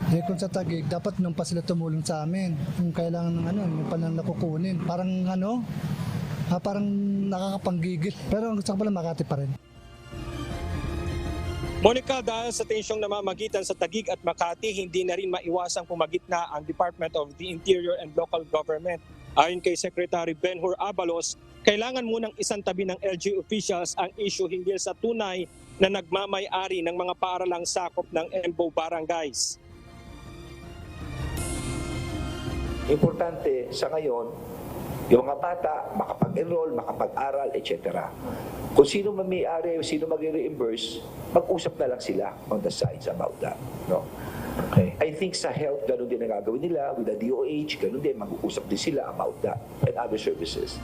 Eh kung sa Taguig, dapat nung pa sila tumulong sa amin. Kung kailangan ng yung palang nakukunin. Parang parang nakakapanggigil. Pero ang gusto ko pala Makati pa rin. Monica, dahil sa tensyong namamagitan sa Taguig at Makati, hindi na rin maiwasang pumagitna ang Department of the Interior and Local Government. Ayon kay Secretary Benhur Abalos, kailangan munang isantabi ng LGU officials ang issue hinggil sa tunay na nagmamay-ari ng mga paaralang sakop ng EMBO barangays. Importante sa ngayon, yung mga bata makapag-enroll, makapag-aral, etc. Kung sino may-ari, sino mag-reimburse, mag-usap na lang sila on the sides about that. No? Okay. I think sa health, ganun din ang gagawin nila. With the DOH, ganun din, mag-uusap din sila about that and other services.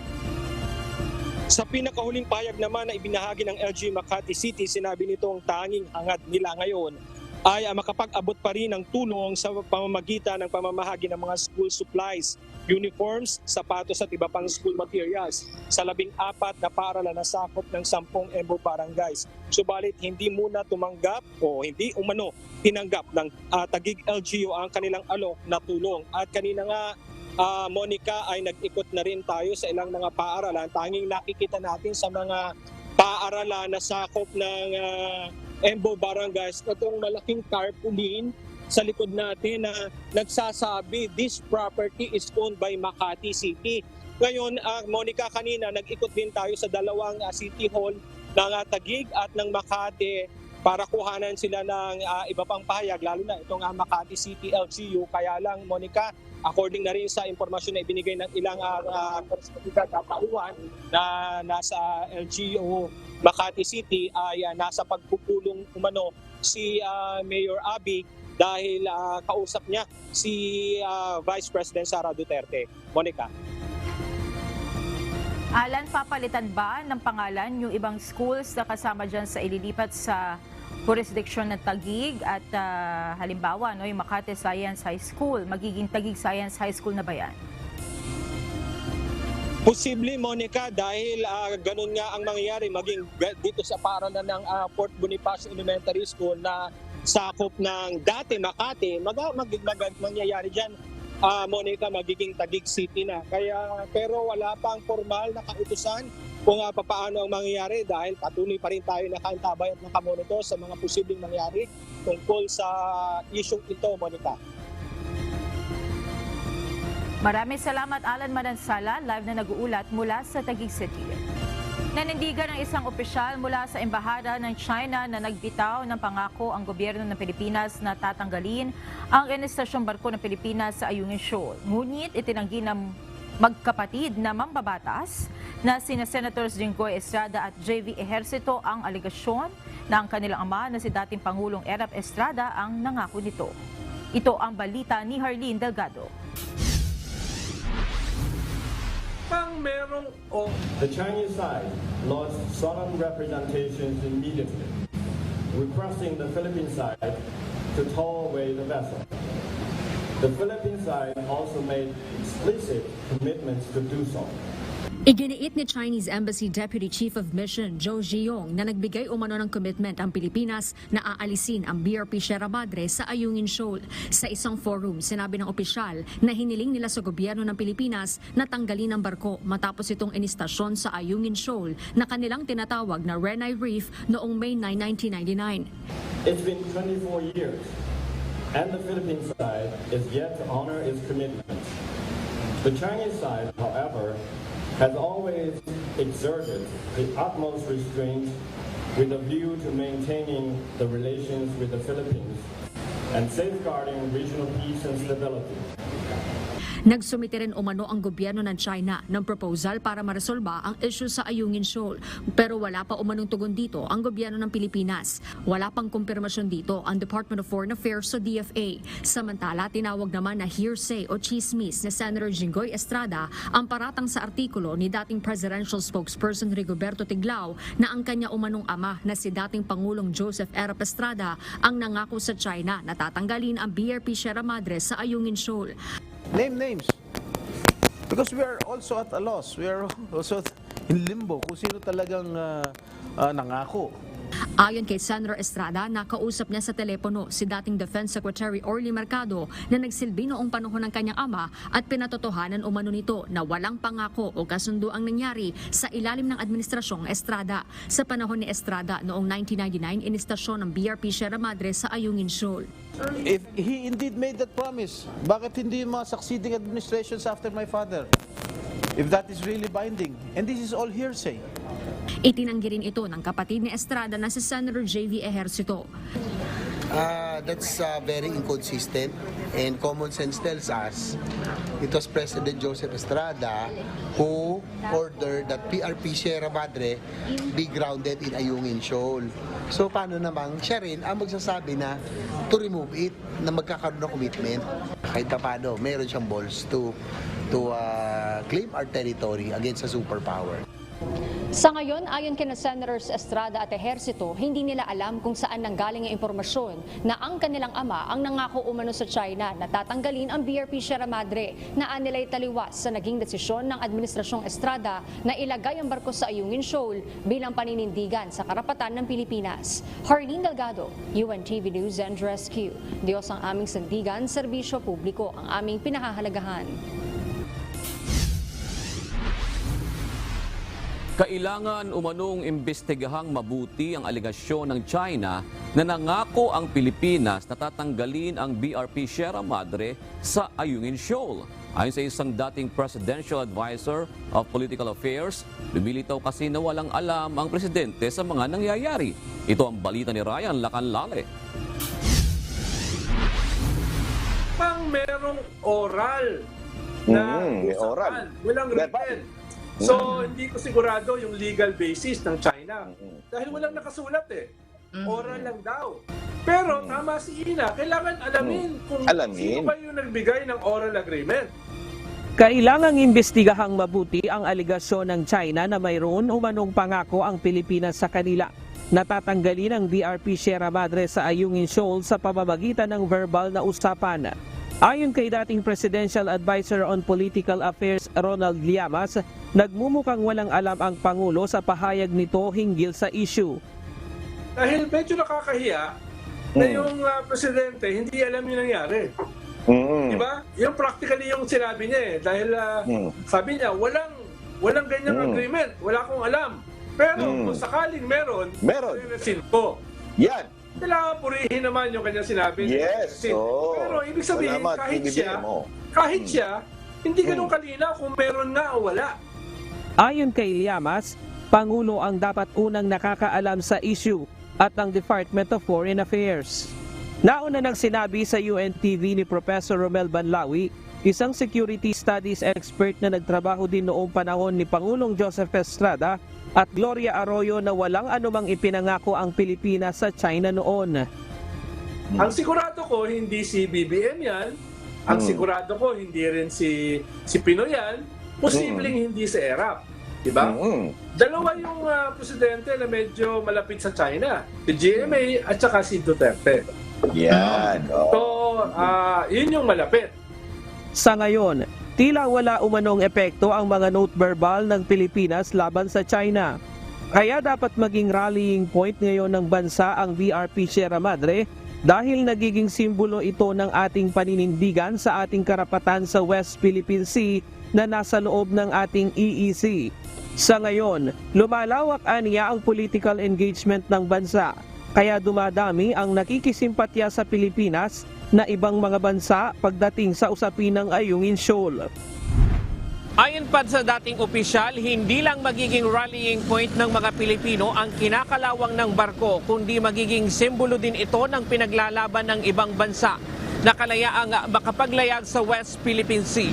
Sa pinakahuling payag naman na ibinahagi ng LG Makati City, sinabi nitong tanging hangad nila ngayon ay makapag-abot pa rin ng tulong sa pamamagitan ng pamamahagi ng mga school supplies, uniforms, sapatos at iba pang school materials sa 14 na paaralan na sakop ng 10 EMBO barangays. Subalit hindi muna tumanggap o hindi umano tinanggap ng Taguig LGU ang kanilang alok na tulong. At kanina nga Monica, ay nag-ikot na rin tayo sa ilang mga paaralan. Tanging nakikita natin sa mga paaralan na sakop ng EMBO barangays, itong malaking tarpaulin sa likod natin na nagsasabi this property is owned by Makati City. Ngayon, Monica, kanina nag-ikot din tayo sa dalawang City Hall ng Taguig at ng Makati para kuhanan sila ng iba pang pahayag, lalo na itong Makati City LGU. Kaya lang, Monica, according na rin sa impormasyon na ibinigay ng ilang katauhan na nasa LGU Makati City ay nasa pagpupulong umano si Mayor Abby dahil kausap niya si Vice President Sara Duterte. Monica. Alan, papalitan ba ng pangalan yung ibang schools na kasama dyan sa ililipat sa jurisdiction ng Taguig at halimbawa yung Makati Science High School, magiging Taguig Science High School na ba yan? Posible, Monica, dahil ganun nga ang mangyayari maging dito sa paaralan ng Fort Bonifacio Elementary School na sakop ng dati Makati, mangyayari dyan, Monica, magiging Taguig City na. Pero wala pang formal na kautusan kung paano ang mangyayari dahil patuloy pa rin tayo nakaantabay at nakamonitor sa mga posibleng mangyayari tungkol sa isyong ito, Monica. Maraming salamat, Alan Manansala, live na nag-uulat mula sa Taguig City. Nanindigan ng isang opisyal mula sa Embahada ng China na nagbitaw ng pangako ang gobyerno ng Pilipinas na tatanggalin ang inistasyong barko ng Pilipinas sa Ayungin Shoal. Ngunit itinanggi ng magkapatid na mambabatas na sina Senators Jinggoy Estrada at JV Ejercito ang aligasyon na ang kanilang ama na si dating Pangulong Erap Estrada ang nangako nito. Ito ang balita ni Harleen Delgado. The Chinese side launched solemn representations immediately, requesting the Philippine side to tow away the vessel. The Philippine side also made explicit commitments to do so. Iginiit ni Chinese Embassy Deputy Chief of Mission Zhou Zhiyong na nagbigay umano ng commitment ang Pilipinas na aalisin ang BRP Sierra Madre sa Ayungin Shoal. Sa isang forum, sinabi ng opisyal na hiniling nila sa gobyerno ng Pilipinas na tanggalin ang barko matapos itong inistasyon sa Ayungin Shoal na kanilang tinatawag na Renai Reef noong May 9, 1999. It's been 24 years, and the Philippine side is yet to honor its commitments. The Chinese side, however, has always exerted the utmost restraint with a view to maintaining the relations with the Philippines and safeguarding regional peace and stability. Nagsumite rin umano ang gobyerno ng China ng proposal para maresolba ang issue sa Ayungin Shoal. Pero wala pa umanong tugon dito ang gobyerno ng Pilipinas. Wala pang kumpirmasyon dito ang Department of Foreign Affairs o DFA. Samantala, tinawag naman na hearsay o chismis ni Senator Jinggoy Estrada ang paratang sa artikulo ni dating presidential spokesperson Rigoberto Tiglao na ang kanya umanong ama na si dating Pangulong Joseph Erap Estrada ang nangako sa China na tatanggalin ang BRP Sierra Madre sa Ayungin Shoal. Name names. Because we are also at a loss. We are also in limbo kung sino talagang nangako. Ayon kay Senator Estrada, nakausap niya sa telepono si dating Defense Secretary Orly Mercado na nagsilbi noong panahon ng kanyang ama at pinatotohanan umano nito na walang pangako o kasundo ang nangyari sa ilalim ng administrasyong Estrada. Sa panahon ni Estrada noong 1999, inistasyon ng BRP Sierra Madre sa Ayungin Shoal. If he indeed made that promise, bakit hindi yung mga succeeding administrations after my father? If that is really binding. And this is all hearsay. Itinanggi rin ito ng kapatid ni Estrada na si Senator J.V. Ejercito. That's very inconsistent, and common sense tells us it was President Joseph Estrada who ordered that PRP Sierra Madre be grounded in Ayungin Shoal. So paano namang siya rin ang magsasabi na to remove it, na magkakaroon ng commitment. Kahit pa paano, meron siyang balls to claim our territory against a superpower. Sa ngayon, ayon kina Senators Estrada at Ejercito, hindi nila alam kung saan nanggaling ang impormasyon na ang kanilang ama ang nangako umano sa China na tatanggalin ang BRP Sierra Madre na anilay taliwas sa naging desisyon ng Administrasyong Estrada na ilagay ang barko sa Ayungin Shoal bilang paninindigan sa karapatan ng Pilipinas. Harleen Delgado, UNTV News and Rescue. Diyos ang aming sandigan, serbisyo publiko ang aming pinahahalagahan. Kailangan umanong imbestigahang mabuti ang alegasyon ng China na nangako ang Pilipinas na tatanggalin ang BRP Sierra Madre sa Ayungin Shoal. Ayon sa isang dating Presidential Advisor of Political Affairs, lumilitaw kasi na walang alam ang presidente sa mga nangyayari. Ito ang balita ni Ryan Lacanlale. Pang merong oral na usapan, walang written. So, hindi ko sigurado yung legal basis ng China. Dahil walang nakasulat eh. Oral lang daw. Pero tama si Ina, kailangan alamin kung sino ba yung nagbigay ng oral agreement. Kailangang imbestigahang mabuti ang aligasyon ng China na mayroon umanong pangako ang Pilipinas sa kanila. Natatanggalin ang BRP Sierra Madre sa Ayungin Shoal sa pamamagitan ng verbal na usapan. Ayon kay dating Presidential Advisor on Political Affairs Ronald Llamas, nagmumukhang walang alam ang Pangulo sa pahayag nito hinggil sa issue. Dahil medyo nakakahiya na yung presidente hindi alam yung nangyari. Diba? Yung practically yung sinabi niya eh. Dahil sabi niya, walang ganyang agreement. Wala akong alam. Pero kung sakaling meron. Ko. Yan. Kailangan purihin naman yung kanyang sinabi. Yes. Pero ibig sabihin, kahit siya, hindi ganun kalinaw kung meron nga o wala. Ayon kay Llamas, Pangulo ang dapat unang nakakaalam sa issue at ang Department of Foreign Affairs. Nauna nang sinabi sa UNTV ni Professor Romel Banlawi, isang security studies expert na nagtrabaho din noong panahon ni Pangulong Joseph Estrada at Gloria Arroyo, na walang anumang ipinangako ang Pilipinas sa China noon. Ang sigurado ko, hindi si BBM yan. Ang sigurado ko, hindi rin si Pinoy yan. Posibleng hindi si ERAP. Diba? Dalawa yung presidente na medyo malapit sa China. Si GMA at saka si Duterte. Yan. So, yun yung malapit. Sa ngayon, tila wala umanong epekto ang mga note verbal ng Pilipinas laban sa China. Kaya dapat maging rallying point ngayon ng bansa ang BRP Sierra Madre dahil nagiging simbolo ito ng ating paninindigan sa ating karapatan sa West Philippine Sea na nasa loob ng ating EEZ. Sa ngayon, lumalawak aniya ang political engagement ng bansa, kaya dumadami ang nakikisimpatya sa Pilipinas na ibang mga bansa pagdating sa usapin ng Ayungin Shoal. Ayon pa sa dating opisyal, hindi lang magiging rallying point ng mga Pilipino ang kinakalawang ng barko, kundi magiging simbolo din ito ng pinaglalaban ng ibang bansa na kalayaang makapaglayag sa West Philippine Sea.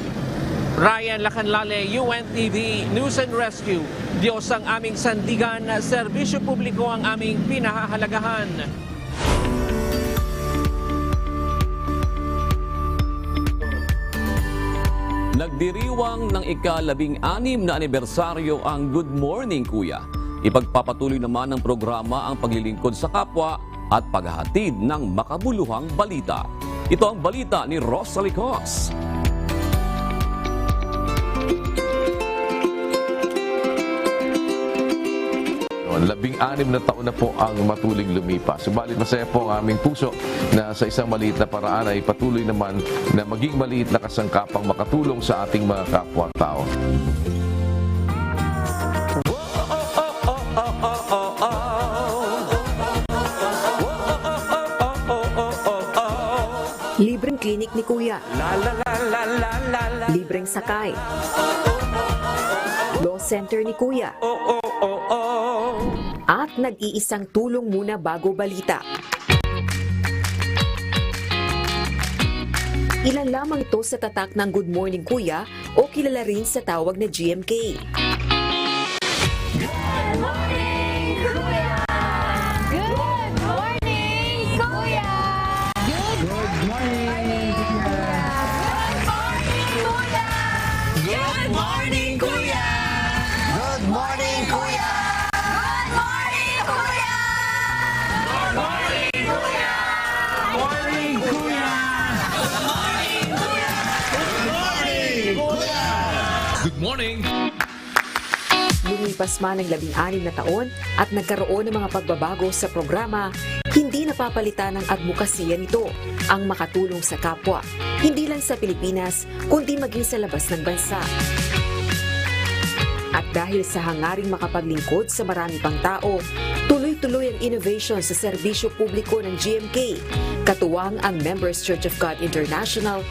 Ryan Lacanlale, UNTV News and Rescue. Diyos ang aming sandigan, serbisyo publiko ang aming pinahahalagahan. Nagdiriwang ng ika-16 na anibersaryo ang Good Morning Kuya. Ipagpapatuloy naman ng programa ang paglilingkod sa kapwa at paghahatid ng makabuluhang balita. Ito ang balita ni Rosalie Cos. ngayon, 16 na taon na po ang matuling lumipas. Subalit masaya po ang aming puso na sa isang maliit na paraan ay patuloy naman na maging maliit na kasangkapang makatulong sa ating mga kapwa-tao. Libreng klinik ni Kuya. Libreng sakay. Law center ni Kuya. At nag-iisang tulong muna bago balita. Ilan lamang ito sa tatak ng Good Morning Kuya o kilala rin sa tawag na GMK. Lumipas man ang 16 na taon at nagkaroon ng mga pagbabago sa programa, hindi napapalitan ng advokasya nito ang makatulong sa kapwa, hindi lang sa Pilipinas, kundi maging sa labas ng bansa. At dahil sa hangaring makapaglingkod sa marami pang tao, tuloy-tuloy ang innovation sa serbisyo publiko ng GMK, katuwang ang Members Church of God International,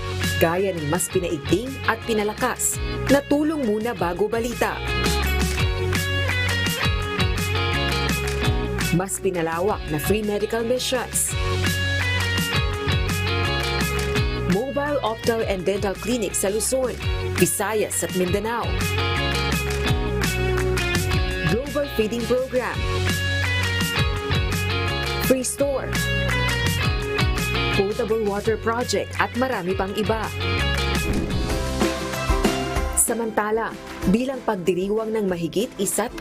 gaya ng mas pinaigting at pinalakas na tulong muna bago balita. Mas pinalawak na free medical missions. Mobile Optal and Dental Clinic sa Luzon, Visayas at Mindanao. Global Feeding Program. Free Store. Potable Water Project at marami pang iba. Samantala, bilang pagdiriwang ng mahigit 1.5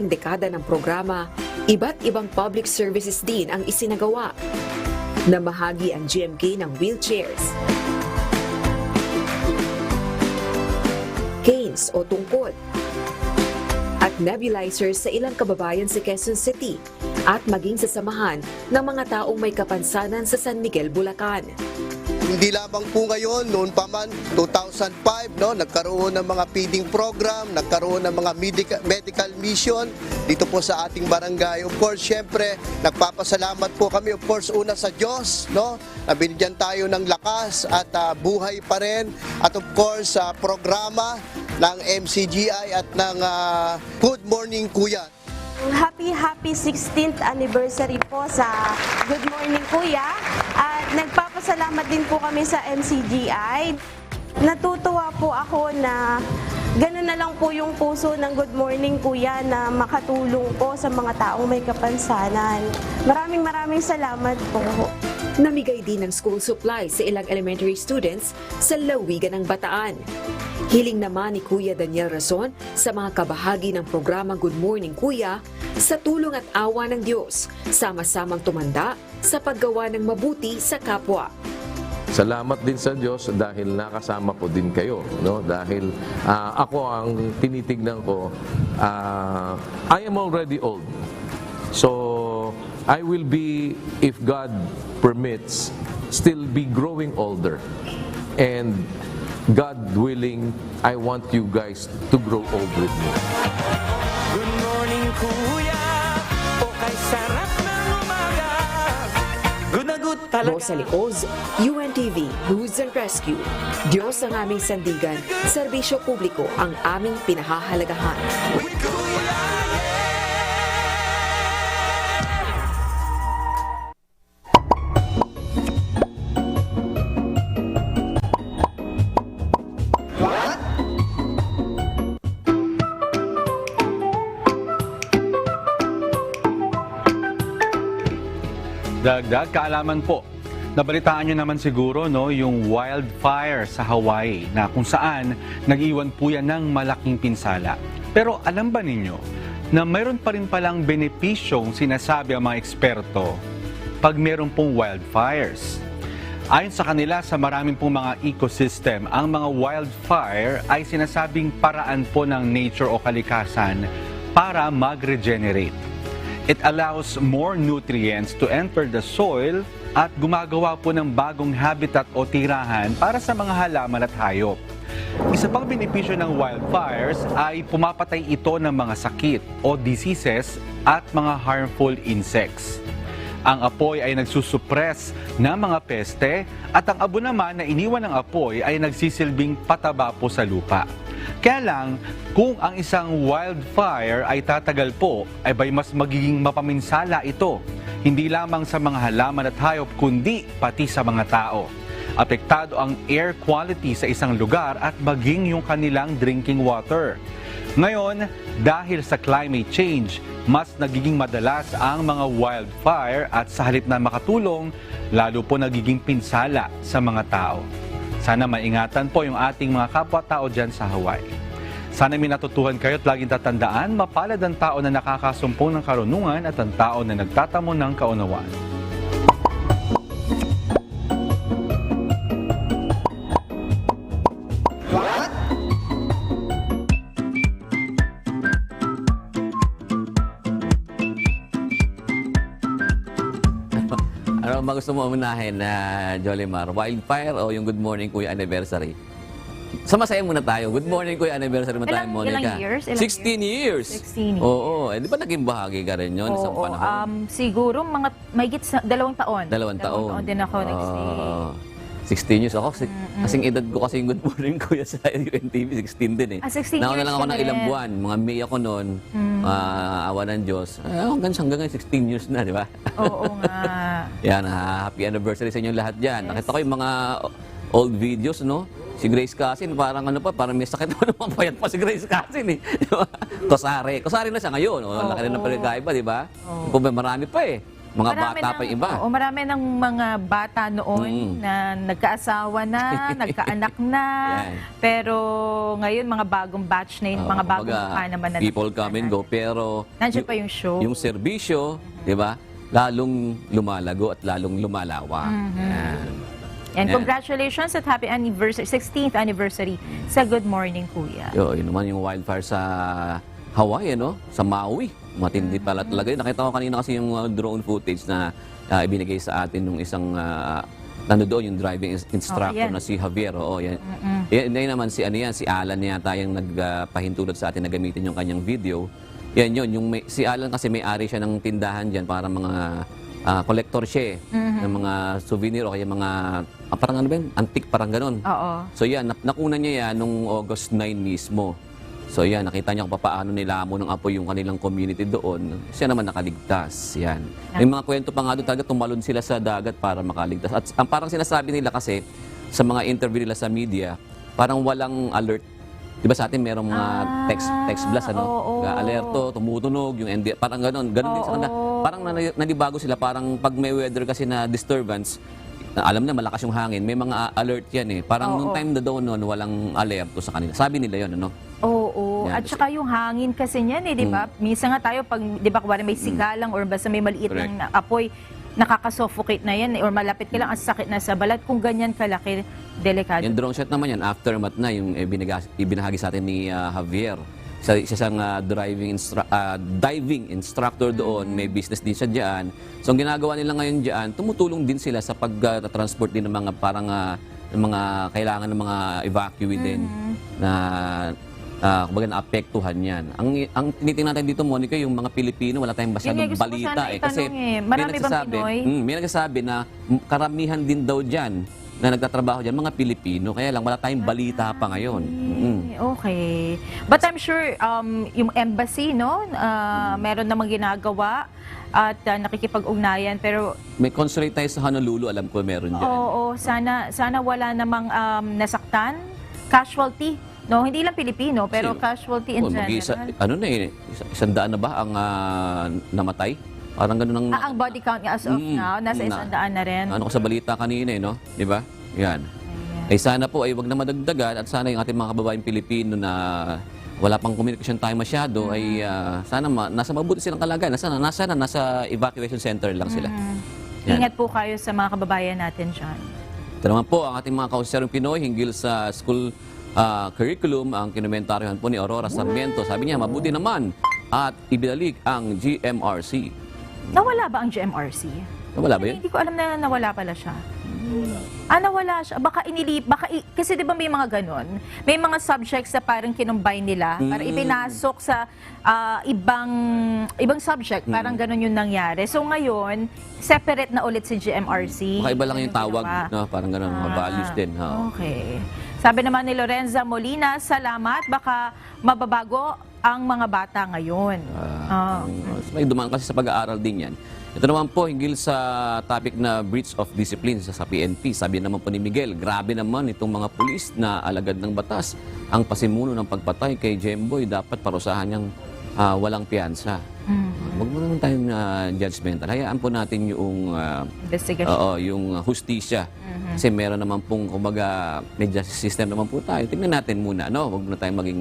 dekada ng programa, iba't ibang public services din ang isinagawa. Namahagi ang GMK ng wheelchairs, canes o tungkol, at nebulizers sa ilang kababayan sa Quezon City at maging sa samahan ng mga taong may kapansanan sa San Miguel, Bulacan. Hindi lamang po ngayon, noon pa man, 2005, no, nagkaroon ng mga feeding program, nagkaroon ng mga medical mission dito po sa ating barangay. Of course, syempre, nagpapasalamat po kami, of course, una sa Diyos, no, na binigyan tayo ng lakas at buhay pa rin. At of course, sa programa ng MCGI at ng Good Morning Kuya. Happy 16th anniversary po sa Good Morning Kuya at nagpapasalamat din po kami sa MCGI. Natutuwa po ako na ganun na lang po yung puso ng Good Morning Kuya na makatulong po sa mga taong may kapansanan. Maraming salamat po. Namigay din ng school supplies sa ilang elementary students sa lalawigan ng Bataan. Hiling naman ni Kuya Daniel Razon sa mga kabahagi ng programa Good Morning Kuya sa tulong at awa ng Diyos, sama-samang tumanda sa paggawa ng mabuti sa kapwa. Salamat din sa Diyos dahil nakasama po din kayo, no? Dahil ako ang tinitignan ko, I am already old. So I will be, if God permits, still be growing older. And God willing, I want you guys to grow old with me. Good morning, Kuya. O kay sarap ng umaga. Good na good talaga. Rosalie Oz, UNTV News and Rescue. Diyos ang aming sandigan, serbisyo publiko ang aming pinahahalagahan. Dagdag kaalaman po, nabalitaan nyo naman siguro no, yung wildfire sa Hawaii na kung saan nag-iwan po yan ng malaking pinsala. Pero alam ba ninyo na mayroon pa rin palang benepisyong sinasabi ang mga eksperto pag mayroon pong wildfires? Ayon sa kanila, sa maraming pong mga ecosystem, ang mga wildfire ay sinasabing paraan po ng nature o kalikasan para mag-regenerate. It allows more nutrients to enter the soil at gumagawa po ng bagong habitat o tirahan para sa mga halaman at hayop. Isa pang benepisyo ng wildfires ay pumapatay ito ng mga sakit o diseases at mga harmful insects. Ang apoy ay nagsusuppress ng mga peste at ang abo naman na iniwan ng apoy ay nagsisilbing pataba po sa lupa. Kaya lang, kung ang isang wildfire ay tatagal po, ay bay mas magiging mapaminsala ito, hindi lamang sa mga halaman at hayop, kundi pati sa mga tao. Apektado ang air quality sa isang lugar at maging yung kanilang drinking water. Ngayon, dahil sa climate change, mas nagiging madalas ang mga wildfire at sa halip na makatulong, lalo po nagiging pinsala sa mga tao. Sana maingatan po yung ating mga kapwa-tao dyan sa Hawaii. Sana may natutuhan kayo at laging tatandaan, mapalad ang tao na nakakasumpong ng karunungan at ang tao na nagtatamo ng kaunawaan. Ano ba gusto mo unahin na Jolimar? Wildfire o yung Good Morning Kuya Anniversary? Sa masaya muna tayo. Good morning Kuya Anniversary mo tayo, Monica. Ilang years? 16 years. 16 years. Oo. Di ba naging bahagi ka rin yun sa panahon? Siguro mga mahigit sa 2 taon. 2 taon. 2 taon din ako nag-stay. 16 years ako. Kasing edad ko kasi yung Good Morning Kuya sa UNTV, 16 din eh. 16 Nauna years lang ako ka ng na ilang rin. buwan. Mga May ako noon. Awa ng Diyos. Hanggang ngayon, 16 years na, di ba? Oo nga. Yan, happy anniversary sa inyong lahat dyan. Nakita ko yung mga old videos, no? Si Grace Casin, parang ano pa, parang may sakit mo naman payat pa si Grace Casin eh. Kosare. Kosare na siya ngayon. Laki rin ng pagkakaiba, di ba? Marami pa eh. Mga bata pa yung iba. Oo, marami ng mga bata noon na nagkaasawa na, nagkaanak na. Pero ngayon, mga bagong batch na yun, mga bagong mukha naman na. People come and go, pero nandiyan pa yung show. Yung serbisyo, di ba? Lalong lumalago at lalong lumalawa. And congratulations at happy anniversary, 16th anniversary sa Good Morning Kuya. Yun naman yung wildfire sa Hawaii, no? Sa Maui. Matindi pala talaga yun. Nakita ko kanina kasi yung drone footage na ibinigay sa atin nung isang nandoon yung driving instructor na si Javier. Oo, yan. Yan naman si Alan yata yung nagpahintulot sa atin na gamitin yung kanyang video. Yan yun. Si Alan kasi may-ari siya ng tindahan dyan para mga collector siya ng mga souvenir o kaya mga parang ano ba yun? Antique, parang ganun. Oo. So yan, nakunan niya yan nung August 9 mismo. So yan, nakita niya kung paano nilamo ng apoy yung kanilang community doon. Siya naman nakaligtas. Yan. May mga kwento pa nga doon talaga, tumalon sila sa dagat para makaligtas. At ang parang sinasabi nila kasi sa mga interview nila sa media, parang walang alert. Di ba sa atin merong mga text blast, ano? Alerto, tumutunog, yung ND, parang ganun. Ganun din sa kanila. Parang nanibago sila, parang pag may weather kasi na disturbance, alam na malakas yung hangin, may mga alert yan eh. Parang nung time na doon noon, walang alerto sa kanila. Sabi nila yun, ano? Oo. At saka yung hangin kasi niyan eh, di ba? Minsan nga tayo, pag, di ba, kuwari may sigalang or basta may maliit ng apoy, nakaka-suffocate na yan or malapit ka lang, ang sakit na sa balat. Kung ganyan kalaki, delikado. Yung drone shot naman yan, aftermath na, yung ibinahagi sa atin ni Javier. Isa siyang diving instructor doon, may business din siya dyan. So ang ginagawa nila ngayon dyan, tumutulong din sila sa pag-transport din ng mga parang mga kailangan ng mga evacuee din na kumbaga naapektuhan yan. Ang tinitingnan natin dito, Monica, yung mga Pilipino, wala tayong masyadong balita eh. Kasi marami bang Pinoy? May nagsasabi na karamihan din daw dyan na nagtatrabaho dyan, mga Pilipino. Kaya lang, wala tayong balita pa ngayon. Okay. But I'm sure yung embassy, no, meron namang ginagawa at nakikipag-ugnayan. Pero may consulate tayo sa Honolulu, alam ko meron dyan. Oo, sana wala namang nasaktan, casualty. No, hindi lang Pilipino, pero casualty in general. Ano na eh, 100 na ba ang namatay? Parang gano'n ang... ang body count nga as of now, nasa 100 na rin. Ano ko sa balita kanina eh, no? Di ba? Yan. Ay sana po ay wag na madagdagan at sana yung ating mga kababaeng Pilipino na wala pang communication time masyado ay sana nasa mabuti silang kalagayan. Nasa evacuation center lang sila. Ingat po kayo sa mga kababayan natin dyan. Ito naman po ang ating mga kauserong Pinoy hinggil sa school curriculum, ang kinumentaryohan po ni Aurora Sarmiento. Sabi niya, mabuti naman at ibinalik ang GMRC. Nawala ba ang GMRC? Nawala ba yun? Hindi ko alam na nawala pala siya. Nawala siya. Kasi di ba may mga ganon? May mga subjects na parang kinumbine nila para ipinasok sa ibang subject. Parang ganon yung nangyari. So ngayon, separate na ulit si GMRC. Baka iba lang yung tawag, no? Parang ganon, mga values din. Ha? Okay. Sabi naman ni Lorenza Molina, salamat. Baka mababago ang mga bata ngayon. May dumaan kasi sa pag-aaral din yan. Ito naman po, hinggil sa topic na breach of discipline sa PNP. Sabi naman po ni Miguel, grabe naman itong mga pulis na alagad ng batas. Ang pasimuno ng pagpatay kay Jemboy dapat parusahan niyang walang piyansa. Huwag mo naman tayong judgmental. Hayaan po natin yung yung hustisya. Kasi meron naman pong, kumbaga, may justice system naman po tayo. Tingnan natin muna, no? Huwag na tayong maging...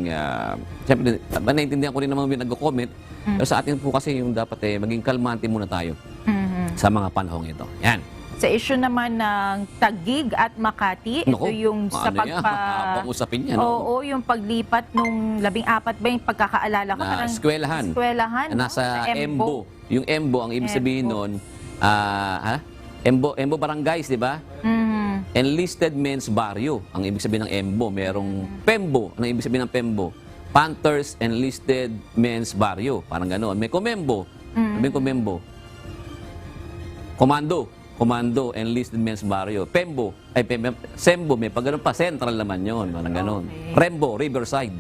Siyempre, naintindihan ko rin naman yung nag-comment. Pero sa atin po kasi yung dapat maging kalmante muna tayo sa mga panahong ito. Yan. Sa issue naman ng Taguig at Makati, ito yung sa pag-usapin niya, no? Oo, yung paglipat nung 14 ba yung pagkakaalala ko? Na eskwelahan. Nasa EMBO. Yung EMBO, ang ibig sabihin nun, EMBO barangays, di ba? Enlisted Men's Barrio. Ang ibig sabihin ng EMBO. Merong PEMBO. Ang ibig sabihin ng PEMBO? Panthers Enlisted Men's Barrio. Parang gano'n. May Comembo. May Comembo. Commando Enlisted Men's Barrio. Sembo. May pag gano'n pa. Central naman yun. Parang gano'n. Rembo, Riverside.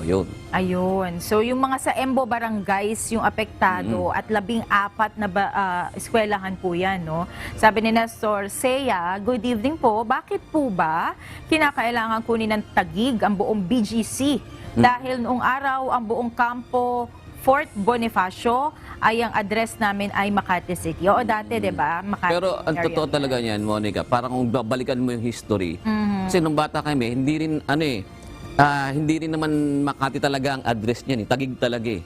Yun. Ayun. So, yung mga sa EMBO barangays, yung apektado, at 14 na eskwelahan po yan, no? Sabi ni Nestor Seya, good evening po. Bakit po ba kinakailangan kunin ng Taguig ang buong BGC? Dahil noong araw, ang buong kampo Fort Bonifacio ay ang address namin ay Makati City. O dati, di ba? Makati Pero ang totoo talaga niyan, Monica, parang kung babalikan mo yung history, kasi nung bata kami, hindi rin naman Makati talaga ang address niyan. Taguig talaga eh.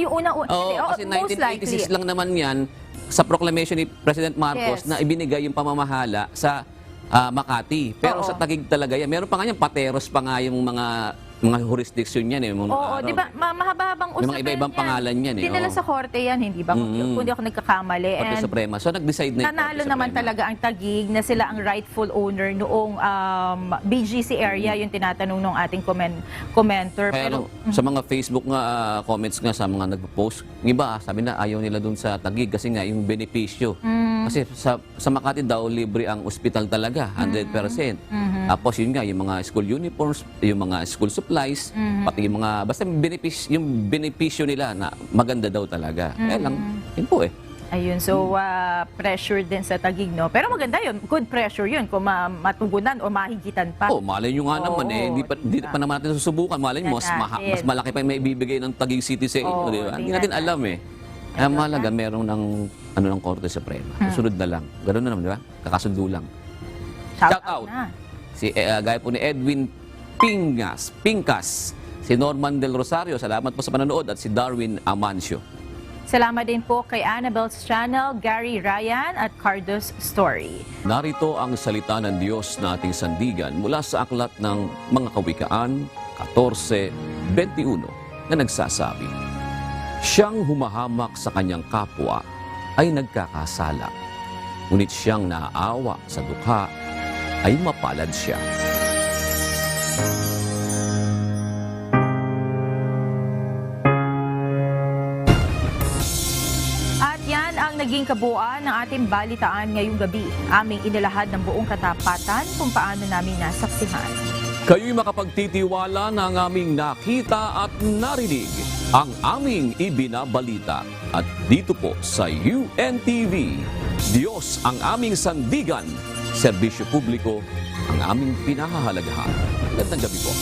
Yung una-una. Kasi 1986 lang naman yan sa proclamation ni President Marcos na ibinigay yung pamamahala sa Makati. Pero sa Taguig talaga yan. Meron pa nga yan, Pateros pa nga yung mga jurisdiction yan eh. Oo, di ba? Mahaba-habang usapan may iba-ibang pangalan yan eh. Dinala sa korte yan, hindi ba? Kung di ako nagkakamali. Korte Suprema. So nag-decide na nanalo naman talaga ang Taguig na sila ang rightful owner noong BGC area, yung tinatanong ng ating commenter. Kaya sa mga Facebook nga comments nga sa mga nagpo-post, yung iba sabi na ayaw nila dun sa Taguig kasi nga yung benepisyo. Kasi sa Makati daw libre ang ospital talaga, 100%. Tapos yun nga, yung mga school uniforms, yung mga school supplies, pati yung mga, basta yung benepisyo nila na maganda daw talaga. Kaya lang, yun po eh. Ayun, so pressure din sa Taguig, no? Pero maganda yun, good pressure yun kung matugunan o mahigitan pa. Malay nyo nga naman eh, hindi pa naman natin susubukan. Malay nyo, mas malaki pa yung may ibibigay ng Taguig City sa inyo, di ba? Hindi natin alam eh. Kaya mahalaga, meron ng Korte Suprema. Susunod na lang. Ganoon na naman, di ba? Kakasundo lang. Shout out. Gaya po ni Edwin Pincas, si Norman Del Rosario, salamat po sa panonood, at si Darwin Amancio. Salamat din po kay Annabelle's Channel, Gary Ryan at Cardos Story. Narito ang salita ng Diyos na ating sandigan mula sa aklat ng mga kawikaan 14:21 na nagsasabi, siyang humahamak sa kanyang kapwa ay nagkakasala, ngunit siyang naaawa sa dukha ay mapalad siya. At yan ang naging kabuuan ng ating balitaan ngayong gabi. Aming inilahad ng buong katapatan kung paano namin nasaksihan. Kayo'y makapagtitiwala ng aming nakita at narinig, ang aming ibinabalita. At dito po sa UNTV, Diyos ang aming sandigan, serbisyo publiko ang aming pinahahalagahan. Magandang gabi po.